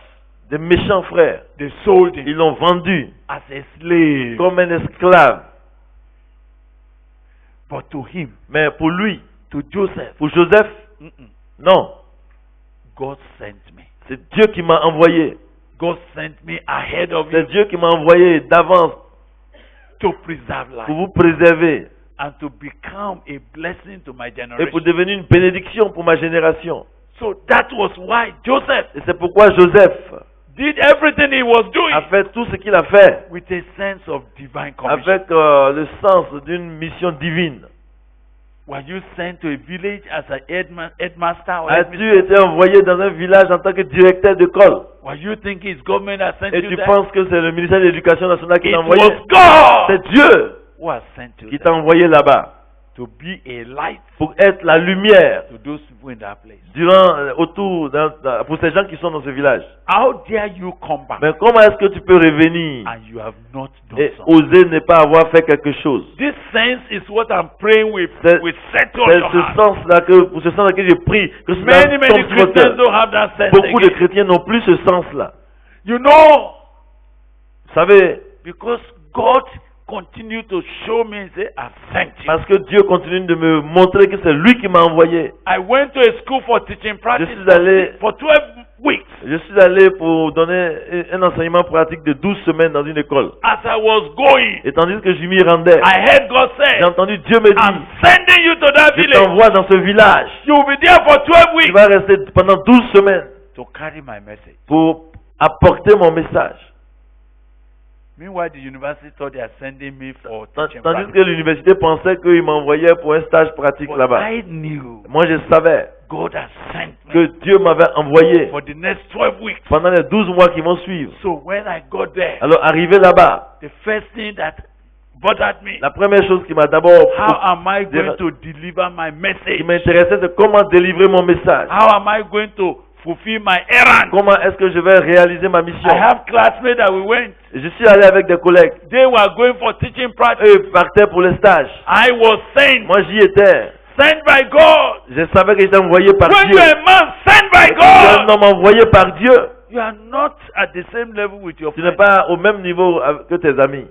des méchants frères, they sold him ils l'ont vendu as a slave. comme un esclave. But to him, Mais pour lui, to Joseph, pour Joseph, non, God sent me. c'est Dieu qui m'a envoyé. God sent me ahead of C'est you Dieu qui m'a envoyé d'avance to preserve pour life vous préserver and to become a blessing to my et pour generation. devenir une bénédiction pour ma génération. So that was why Joseph Et c'est pourquoi Joseph did everything he was doing a fait tout ce qu'il a fait with a sense of divine commission. avec le sens d'une mission divine. Were you sent to a village as a headmaster or As-tu headmistress? été envoyé dans un village en tant que directeur d'école Were you thinking it's government that sent et you tu there? penses que c'est le ministère de l'Éducation nationale qui It t'a was envoyé? God C'est Dieu who has sent you qui there t'a envoyé là-bas to be a light pour être la lumière to those people in that place. pour ces gens qui sont dans ce village. How dare you come back Mais comment est-ce que tu peux revenir and you have not done et something? oser ne pas avoir fait quelque chose? This sense is what I'm praying with C'est settle c'est your ce heart. sens-là pour ce sens-là que j'ai pris, que cela Many tombe sur votre Christians cœur. don't have that sense Beaucoup de again. chrétiens n'ont plus ce sens-là. You know, Vous savez, because God continued to show me and say, I've sent you. Parce que Dieu continue de me montrer que c'est lui qui m'a envoyé. I went to a school for teaching practice Je suis allé- for 12 weeks. Je suis allé pour donner un enseignement pratique de 12 semaines dans une école. As I was going, Et tandis que je m'y rendais, I heard God say, j'ai entendu Dieu me I'm dire, sending you to that je village. t'envoie dans ce village. You will be there for 12 Tu weeks vas rester pendant 12 semaines to carry my message. pour apporter mon message. Meanwhile, the university thought they are sending me for Tandis teaching que practice. l'université pensait qu'il m'envoyait pour un stage pratique But là-bas. I knew Moi, je savais God has sent me que Dieu m'avait envoyé for the next 12 weeks. pendant les 12 mois qui vont suivre. So when I got there, Alors, arrivé là-bas, the first thing that bothered me, la première chose qui m'a d'abord how am I going to deliver my qui message? m'intéressait, c'est comment délivrer mon message. How am I going to fulfill my errand? Comment est-ce que je vais réaliser ma mission? I have classmates that we went. Je suis allé avec des collègues. They were going for teaching practice. Eux partaient pour les stages. I was sent. Moi, j'y étais. Sent by God. Je savais que j'étais envoyé par When Dieu. you're a man sent by Tu es un God, homme envoyé par Dieu. you are not at the same level with your Tu n'es friends. pas au même niveau que tes amis.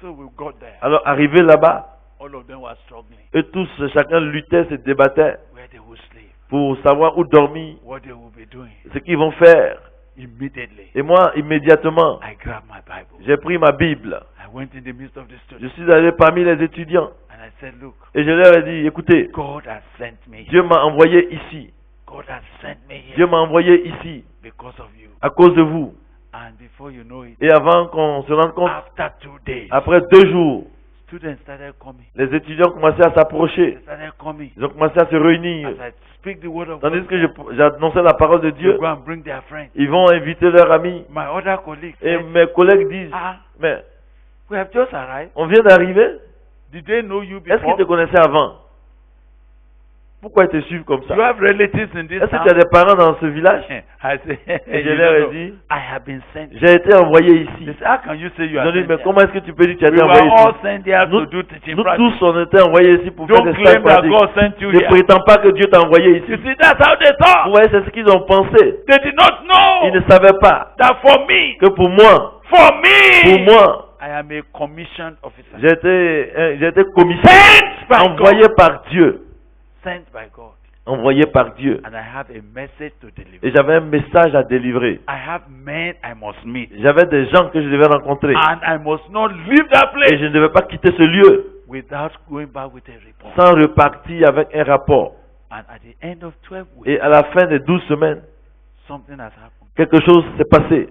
So we got there. Alors, arrivé là-bas, All of them were struggling. eux tous, chacun luttait, se débattait Where they would sleep, pour savoir où dormir, what they would be doing. ce qu'ils vont faire. Immediately, Et moi, immédiatement, I grabbed my Bible. j'ai pris ma Bible. I went in the midst of the Je students suis allé parmi les étudiants and I said, look, et je leur ai dit, écoutez, God has sent me Dieu here. m'a envoyé ici. God has sent me Dieu here m'a envoyé ici because of you. à cause de vous. And before you know it, Et avant qu'on se rende compte, after 2 days, après 2 jours, students started coming. les étudiants commençaient à s'approcher. They started coming. Ils ont commencé à se réunir. As I speak the word of Tandis God, que j'annonçais la parole de they Dieu, go and bring their friends. ils vont inviter leurs amis. My other colleagues Et said, mes collègues disent, ah, mais we have just arrived. on vient d'arriver. Did they know you Est-ce qu'ils before? te connaissaient avant? Pourquoi ils te suivent comme ça? You have relatives in this Est-ce que town? tu as des parents dans ce village? I said, Et je you leur ai don't know. dit, I have been sent. j'ai été envoyé They ici. said, how can you say you Ils are ont dit, sent mais here? comment est-ce que tu peux dire que tu as We été were envoyé all ici? sent there Nous, to do teaching nous practice. tous, on était envoyés ici pour faire Don't des claim stages that pratiques. God sent you Ne here. prétends pas que Dieu t'a envoyé You ici. see, that's how they Vous thought. voyez, c'est ce qu'ils ont pensé. They did not Ils know ne savaient pas that for me, que pour moi, I am a commissioned officer. j'ai été commissaire, Sent by envoyé God. par Dieu. Sent by God. Envoyé par Dieu. And I have a message to deliver. Et j'avais un message à délivrer. I have men I must meet. J'avais des gens que je devais rencontrer. And I must not leave that Et place je ne devais pas quitter ce lieu without going back with a report. sans repartir avec un rapport. And at the end of 12 weeks, Et à la fin des 12 semaines, something has happened. quelque chose s'est passé.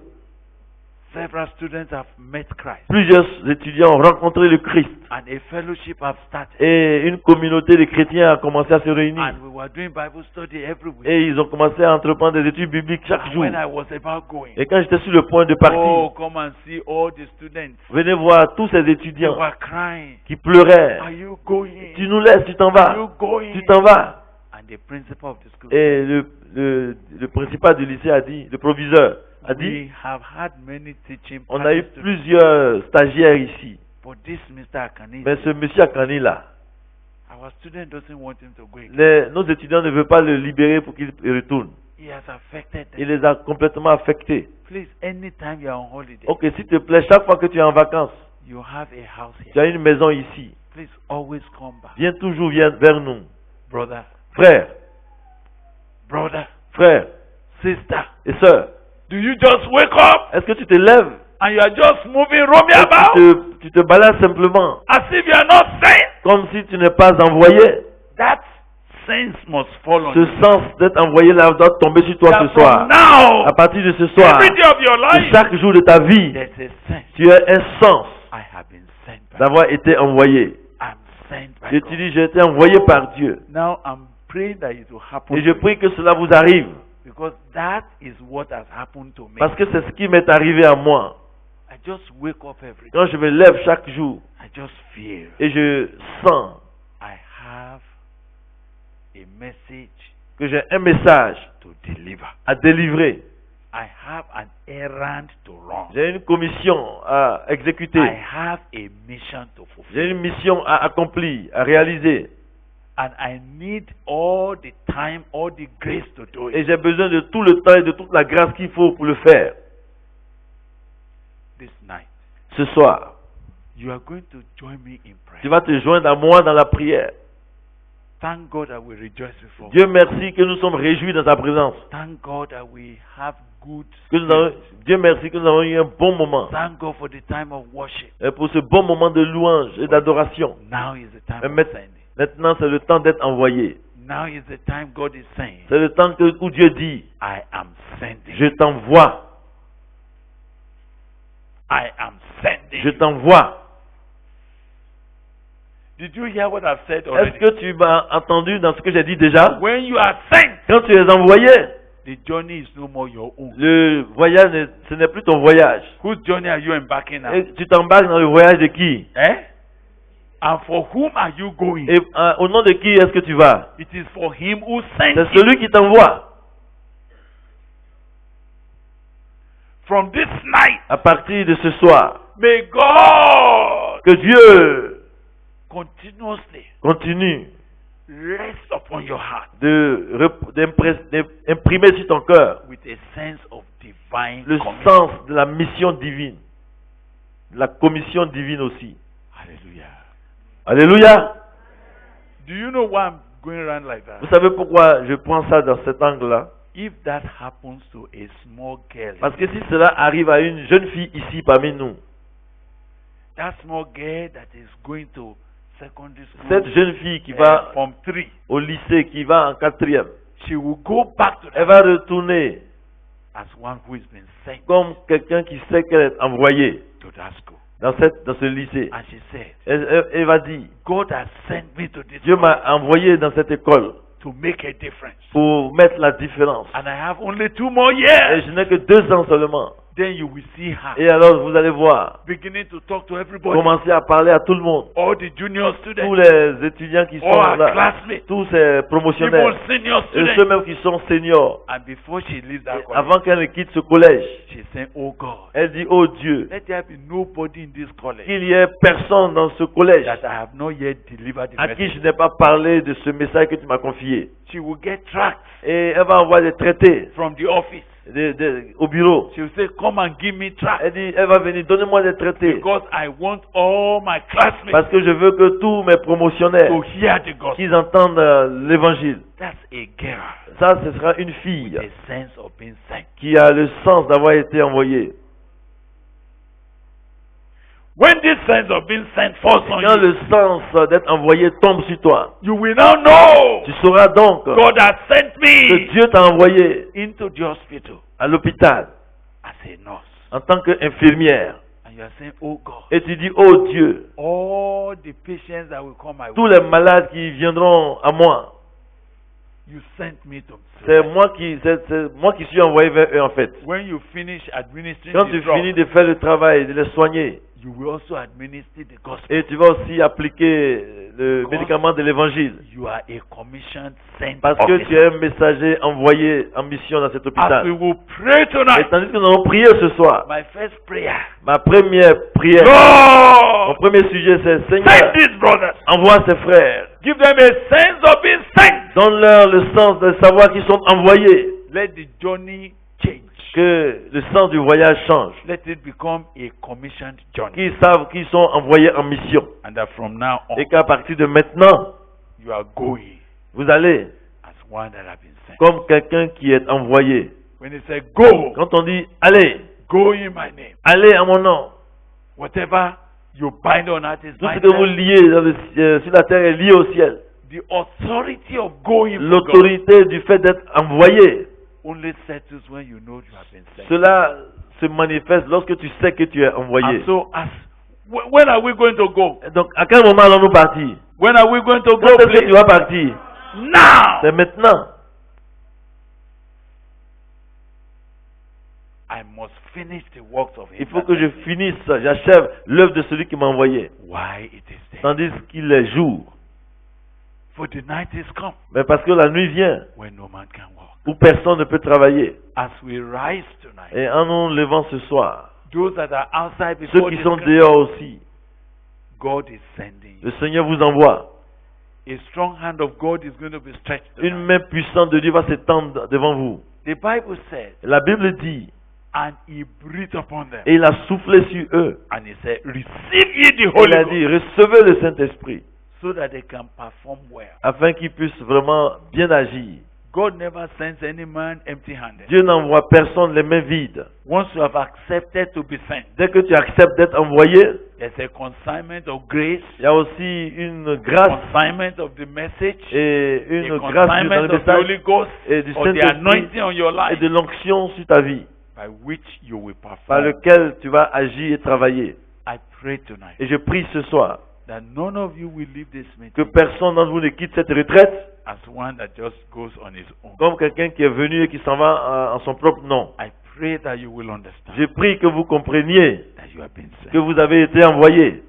Several students have met Christ. Plusieurs étudiants ont rencontré le Christ. And a fellowship have started. Et une communauté de chrétiens a commencé à se réunir. And we were doing Bible study every week. Et ils ont commencé à entreprendre des études bibliques chaque And jour. when I was about going, Et quand j'étais sur le point de oh, partir, come and see all the students. venez voir tous ces They étudiants were crying. qui pleuraient. Are you going? Tu nous laisses, tu t'en Are vas. you going? Tu t'en vas. And the principal of the school, Et le principal du lycée a dit, le proviseur a dit, we have had many teaching on a eu practice plusieurs stagiaires ici. for this Mr. Akani. Mais ce monsieur Akani là, Our student doesn't want him to go again. nos étudiants ne veulent pas le libérer pour qu'il retourne. He has affected them. Il les a complètement affectés. Please, anytime you are on holiday, Ok, s'il te plaît, chaque fois que tu es en vacances, you have a house tu here. as une maison ici. Please always come back. Viens toujours vers nous. Brother, Frères, brother, frères sister, et sœurs, do you just wake up est-ce que tu te lèves and you are just moving, roaming et about tu te balades simplement as if you are not sent? comme si tu n'es pas envoyé? That sense must fall on Ce you. sens d'être envoyé là doit tomber sur toi That ce soir. from now, À partir de ce soir, every day of your de life, chaque jour de ta vie, there's a sense. tu as un sens I have been sent by d'avoir été envoyé. I'm sent by Je God. te dis, j'ai été envoyé par Dieu. Now I'm praying that it will happen Et je to prie you, que cela vous arrive. because that is what has happened to me. Parce que c'est ce qui m'est arrivé à moi. I just wake up every day. Quand je me lève chaque jour I just feel et je sens I have a message que j'ai un message to deliver. à délivrer. I have an errand to run. J'ai une commission à exécuter. I have a mission to fulfill. J'ai une mission à accomplir, à réaliser. And I need all the time, all the grace to do Et it. j'ai besoin de tout le temps et de toute la grâce qu'il faut pour le faire. This night, Ce soir, You are going to join me in Tu prayer. vas te joindre à moi dans la prière. Thank God that we rejoice before. Dieu merci que nous sommes réjouis dans sa présence. Thank God that we have good Que nous avons- spirit. Dieu merci que nous avons eu un bon moment. Thank God for the time of worship. Et pour ce bon moment de louange et d'adoration. Now is the time Et of sending. maintenant, c'est le temps d'être envoyé. Now is the time God is saying, C'est le temps où Dieu dit, I am sending. je t'envoie, I am sending. je t'envoie. Did you hear what I've said Est-ce already? que tu m'as entendu dans ce que j'ai dit déjà? When you are sent, Quand tu es envoyé, the journey is no more your own. le voyage, ce n'est plus ton voyage. Whose journey are you embarking on? Et tu t'embarques dans le voyage de qui? Eh? And for whom are you going? Et au nom de qui est-ce que tu vas? It is for him who sent C'est you. celui qui t'envoie. From this night, À partir de ce soir, may God que Dieu continuously continue rest upon your heart d'imprimer sur ton cœur with a sense of divine le commitment. sens de la mission divine, de la commission divine aussi. Hallelujah. Alléluia. Do you know why I'm going around like that? Vous savez pourquoi je prends ça dans cet angle-là? If that happens to a small girl, Parce que si cela arrive à une jeune fille ici parmi nous, that small girl that is going to secondary school, cette jeune fille qui va from 3, au lycée, qui va en 4e, she will go back to elle that va retourner as one who has been sent comme quelqu'un qui sait qu'elle est envoyée to that school. dans ce lycée. And she said, Elle va dire, God has sent me to this Dieu school m'a envoyé dans cette école to make a difference. pour mettre la différence. And I have only 2 more Et years. je n'ai que 2 ans seulement. Then you will see her Et alors vous allez voir, beginning to talk to everybody, commencer à parler à tout le monde. all the junior Tous students, les étudiants qui sont all her là, classmates, tous ces promotionnaires, even senior et ceux students. même qui sont seniors. And before she leaves that college, Avant qu'elle ne quitte ce collège, she said, oh God, elle dit, oh Dieu, let there be nobody in this college qu'il y ait personne dans ce collège that I have not yet delivered the à qui message. je n'ai pas parlé de ce message que tu m'as confié. She will get tracts Et elle va envoyer des traités from the office. au bureau. She will say, come and give me tracts Elle dit, elle va venir, donnez-moi des traités. because I want all my classmates Parce que je veux que tous mes promotionnaires, to hear the gospel. qu'ils entendent l'évangile. That's a girl Ça, ce sera une with fille a sense of being sent. qui a le sens d'avoir été envoyée. When this sense of being sent falls on Quand you, le sens d'être envoyé tombe sur toi, you will now know tu sauras donc que God has sent me Dieu t'a envoyé into the hospital à l'hôpital as a nurse. en tant qu'infirmière. And you are saying, oh God, Et tu dis, oh Dieu, all the patients that will come my tous way, les malades qui viendront à moi, you sent me to c'est moi qui suis envoyé vers eux en fait. When you finish administering Quand the tu drug, finis de faire le travail, de les soigner, you will also administer the gospel. et tu vas aussi appliquer le médicament de l'évangile. You are a commissioned sent Parce que officer. tu es un messager envoyé en mission dans cet As we hôpital. will pray Et tonight, tandis que nous allons prier ce soir, my first prayer, ma première prière, mon Lord, premier sujet c'est send Seigneur, these brothers. envoie ses frères. Give them a sense of being sent. Donne-leur le sens de savoir qu'ils sont envoyés. Let the journey change. Que le sens du voyage change. Let it become a commissioned journey. Qu'ils savent qu'ils sont envoyés en mission. And that from now on, Et qu'à partir de maintenant, you are going vous allez as one that have been sent. comme quelqu'un qui est envoyé. When he said, go, Quand on dit allez, go in my name. allez en mon nom. Whatever you bind on earth is Tout ce bind que vous on liez sur la terre est lié au ciel. The authority of going for God L'autorité du fait d'être envoyé, only settles when you know you have been sent. cela se manifeste lorsque tu sais que tu es envoyé. And so, when are we going to go? Donc, à quel moment allons-nous partir? When are we going to go? Quand est-ce que Please? tu vas partir? Now! C'est maintenant. I must finish the works of Il him. faut that que je sent me. finisse, j'achève l'œuvre de celui qui m'a envoyé. Why it is there? Tandis qu'il est jour. For the night is come Mais parce que la nuit vient, when no man can walk. où personne ne peut travailler. As we rise tonight, Et en nous levant ce soir, those that are outside ceux before qui this sont camp, dehors aussi, God is sending le you. Seigneur vous envoie. A strong hand of God is going to be stretched Une tonight. main puissante de Dieu va s'étendre devant vous. The Bible says, La Bible dit, And he breathed upon them. Et il a soufflé sur eux. And he said, receive ye the Il Holy a Ghost. dit, recevez le Saint-Esprit, So that they can perform well. afin qu'ils puissent vraiment bien agir. God never sends any man empty-handed. Dieu n'envoie personne les mains vides. Once you have accepted to be sent, Dès que tu acceptes d'être envoyé, there's a consignment of grace, il y a aussi une grâce consignment of the message, et a une grâce dans consignment le of the message Holy Ghost, et du or the Saint-Esprit anointing on your et life, de l'onction sur ta vie, by which you will par perform. lequel tu vas agir et travailler. I pray tonight Et je prie ce soir that none of you will leave this que meeting personne d'entre vous ne quitte cette retraite as one that just goes on his own. comme quelqu'un qui est venu et qui s'en va en son propre nom. I pray that you will understand Je prie que vous compreniez that you have been sent. que vous avez été envoyé.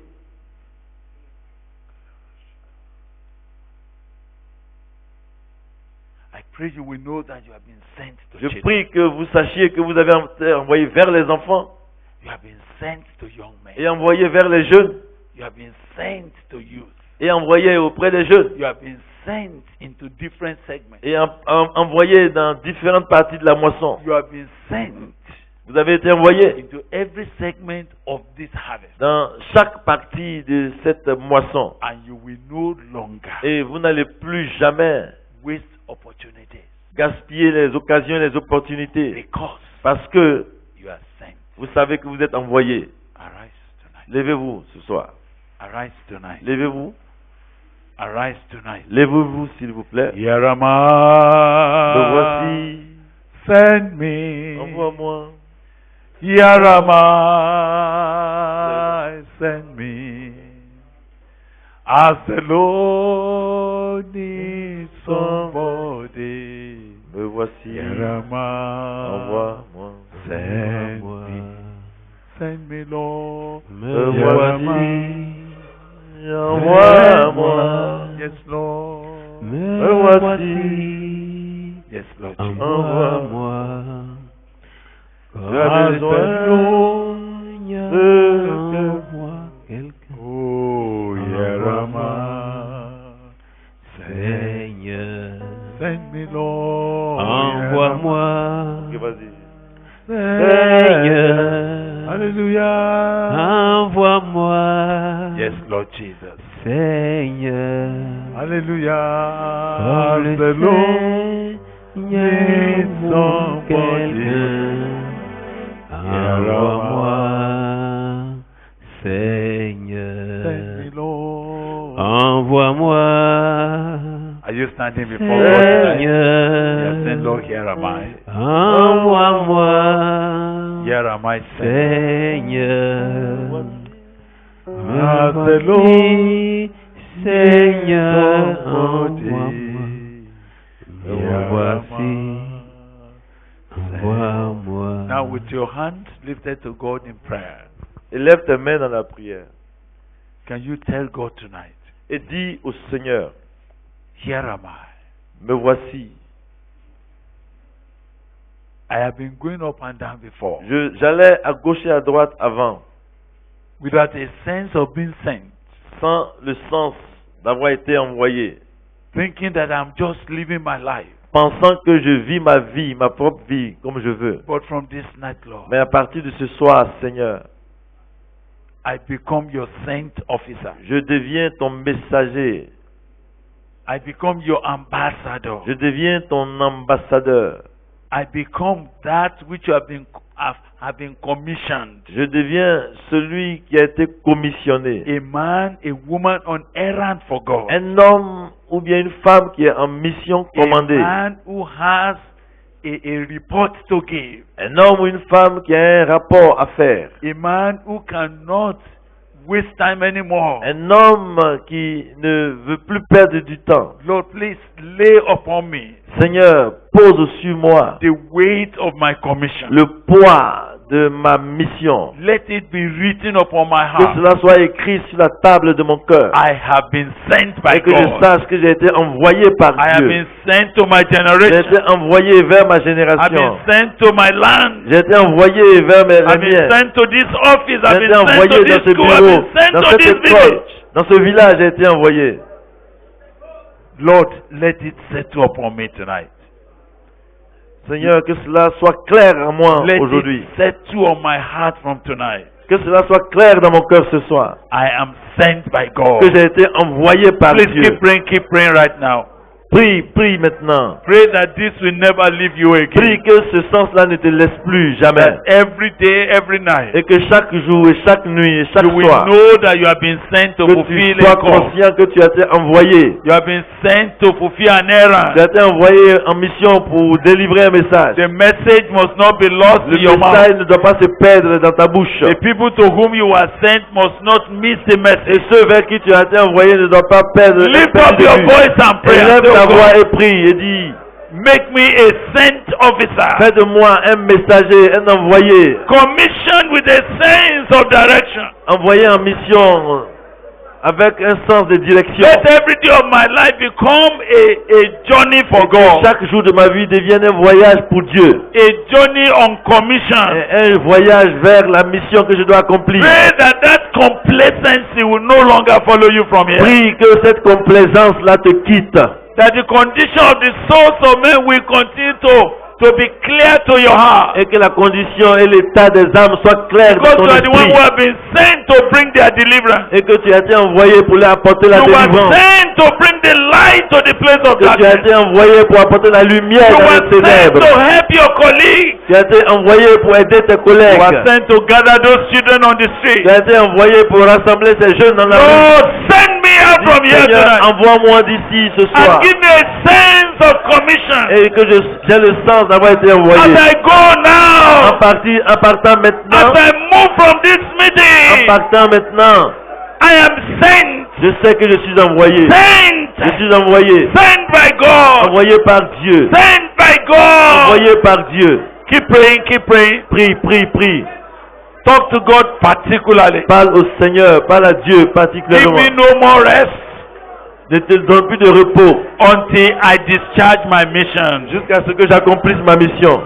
I pray you will know that you have been sent to Je children. prie que vous sachiez que vous avez été envoyé vers les enfants You have been sent to young men. et envoyé vers les jeunes You have been sent to youth. et envoyé auprès des jeunes You have been sent into different segments. et envoyé dans différentes parties de la moisson. You have been sent Vous avez été envoyé into every segment of this harvest. dans chaque partie de cette moisson And you will no longer et vous n'allez plus jamais waste opportunities gaspiller les occasions et les opportunités because parce que you are sent. vous savez que vous êtes envoyé. Arise tonight. Levez-vous ce soir. Arise tonight. Levez-vous. Arise tonight. Levez-vous s'il vous plaît. Here am Me I. voici. Send me. Envoie-moi. Here am I. Send me. As the Lord needs somebody. Me voici. Here am I. Envoie-moi. Send me. Send me, Lord. Me Here am voici. I. Envoie-moi. Yes, Lord. Me voici. Yes, Lord. Jesus. Envoie-moi. Tu as besoin de quelqu'un. Oh, here am I. Seigneur, Send me, Lord. envoie-moi. Ok, vas-y. Seigneur, Hallelujah. envoie-moi. Yes, Lord Jesus. Seigneur, Hallelujah. oh le The Lord Seigneur, needs somebody. quelqu'un. Envoie-moi, Send Seigneur. me, Lord. Envoie-moi, Are you standing before God tonight? Yes, then Seigneur. Lord, here am I. Envoie-moi, Here am I, Seigneur. Me As the voici, Seigneur, somebody. envoie-moi. Me voici, envoie-moi. Now, with your hands lifted to God in prayer, Élève tes mains dans la prière can you tell God tonight, et dis au Seigneur, here am I. me voici. I have been going up and down before J'allais à gauche et à droite avant, without a sense of being sent, sans le sens d'avoir été envoyé, thinking that I'm just living my life. pensant que je vis ma vie, ma propre vie, comme je veux. But from this night, Lord, Mais à partir de ce soir, Seigneur, I become your sent officer. je deviens ton messager, I become your ambassador. je deviens ton ambassadeur, I become that which you have been commissioned. je deviens celui qui a été commissionné. A man, a woman on errand for God. Un homme ou bien une femme qui est en mission A commandée. man who has a report to give. Un homme ou une femme qui a un rapport à faire. A man who cannot waste time anymore. Un homme qui ne veut plus perdre du temps. Lord, please lay upon me Seigneur, pose sur moi the weight of my commission. le poids de ma mission. Let it be written upon my Que heart. cela soit écrit sur la table de mon cœur. I have been sent by Et que je God. sache que j'ai été envoyé par I have Dieu. been sent to my J'ai generation. été envoyé vers ma I've génération. been sent to my land. J'ai été envoyé vers I've les been miens. sent to this office. I've J'ai been été sent envoyé to this dans ce school. I've bureau, been sent dans to cette this école, village. dans ce village, j'ai été envoyé. Lord, let it settle upon me tonight. Seigneur, que cela soit clair en moi Let aujourd'hui. it settle on my heart from tonight. Que cela soit clair dans mon cœur ce soir. I am sent by God. Que j'ai été envoyé par Please Dieu. keep praying right now. Prie, prie maintenant. Pray that this will never leave you Prie again. que ce sens-là ne te laisse plus jamais. That every day, every night, Et que chaque jour et chaque nuit et chaque you will soir, know that you have been sent to que fulfill tu sois a call. conscient que tu as été envoyé. You have been sent to fulfill an Tu errand. as été envoyé en mission pour délivrer un message. The message must not be lost Le in your mouth. message ne doit pas se perdre dans ta bouche. The people to whom you are sent must not miss the Et message. ceux vers qui tu as été envoyé ne doivent pas perdre. Lift up your voice and pray. Élève Tell ta God, voix et prie et dis, make me a sent officer. fais de moi un messager, un envoyé, Commissioned with a sense of direction. envoyé en mission avec un sens de direction. Let every day of my life become a journey for Et que God. chaque jour de ma vie devienne un voyage pour Dieu. A journey on commission. Un voyage vers la mission que je dois accomplir. Pray that complacency will no longer follow you from here. Prie que cette complaisance-là te quitte. That the condition of the souls of men will continue to be clear to your heart. Et que la condition et l'état des âmes soient clairs Because dans you ton are the one esprit. who have been sent to bring their deliverance. Et que tu as été envoyé pour leur apporter la You were délivrance. sent to bring the light to the place of Que tu as darkness. été envoyé pour apporter la lumière You dans were les sent ténèbres. to help your colleagues. Tu as été envoyé pour aider tes You collègues. were sent to gather those children on the street. Tu as été envoyé pour rassembler ces jeunes dans la rue. Lord, send me out from Dis, here Seigneur, tonight. envoie-moi d'ici ce soir. And give me a sense of commission. Et que j'ai le sens d'avoir été envoyé. As I go now. En partant maintenant. As I move from this En meeting. partant maintenant. I am sent. Je sais que je suis envoyé. Sent. Je suis envoyé. Sent by God. Envoyé par Dieu. Sent by God. Envoyé par Dieu. Keep praying, keep praying. Prie, prie, prie. Talk to God particularly. Parle au Seigneur, parle à Dieu Give particulièrement. me no more rest Ne te donne plus de repos until I discharge my mission. jusqu'à ce que j'accomplisse ma mission.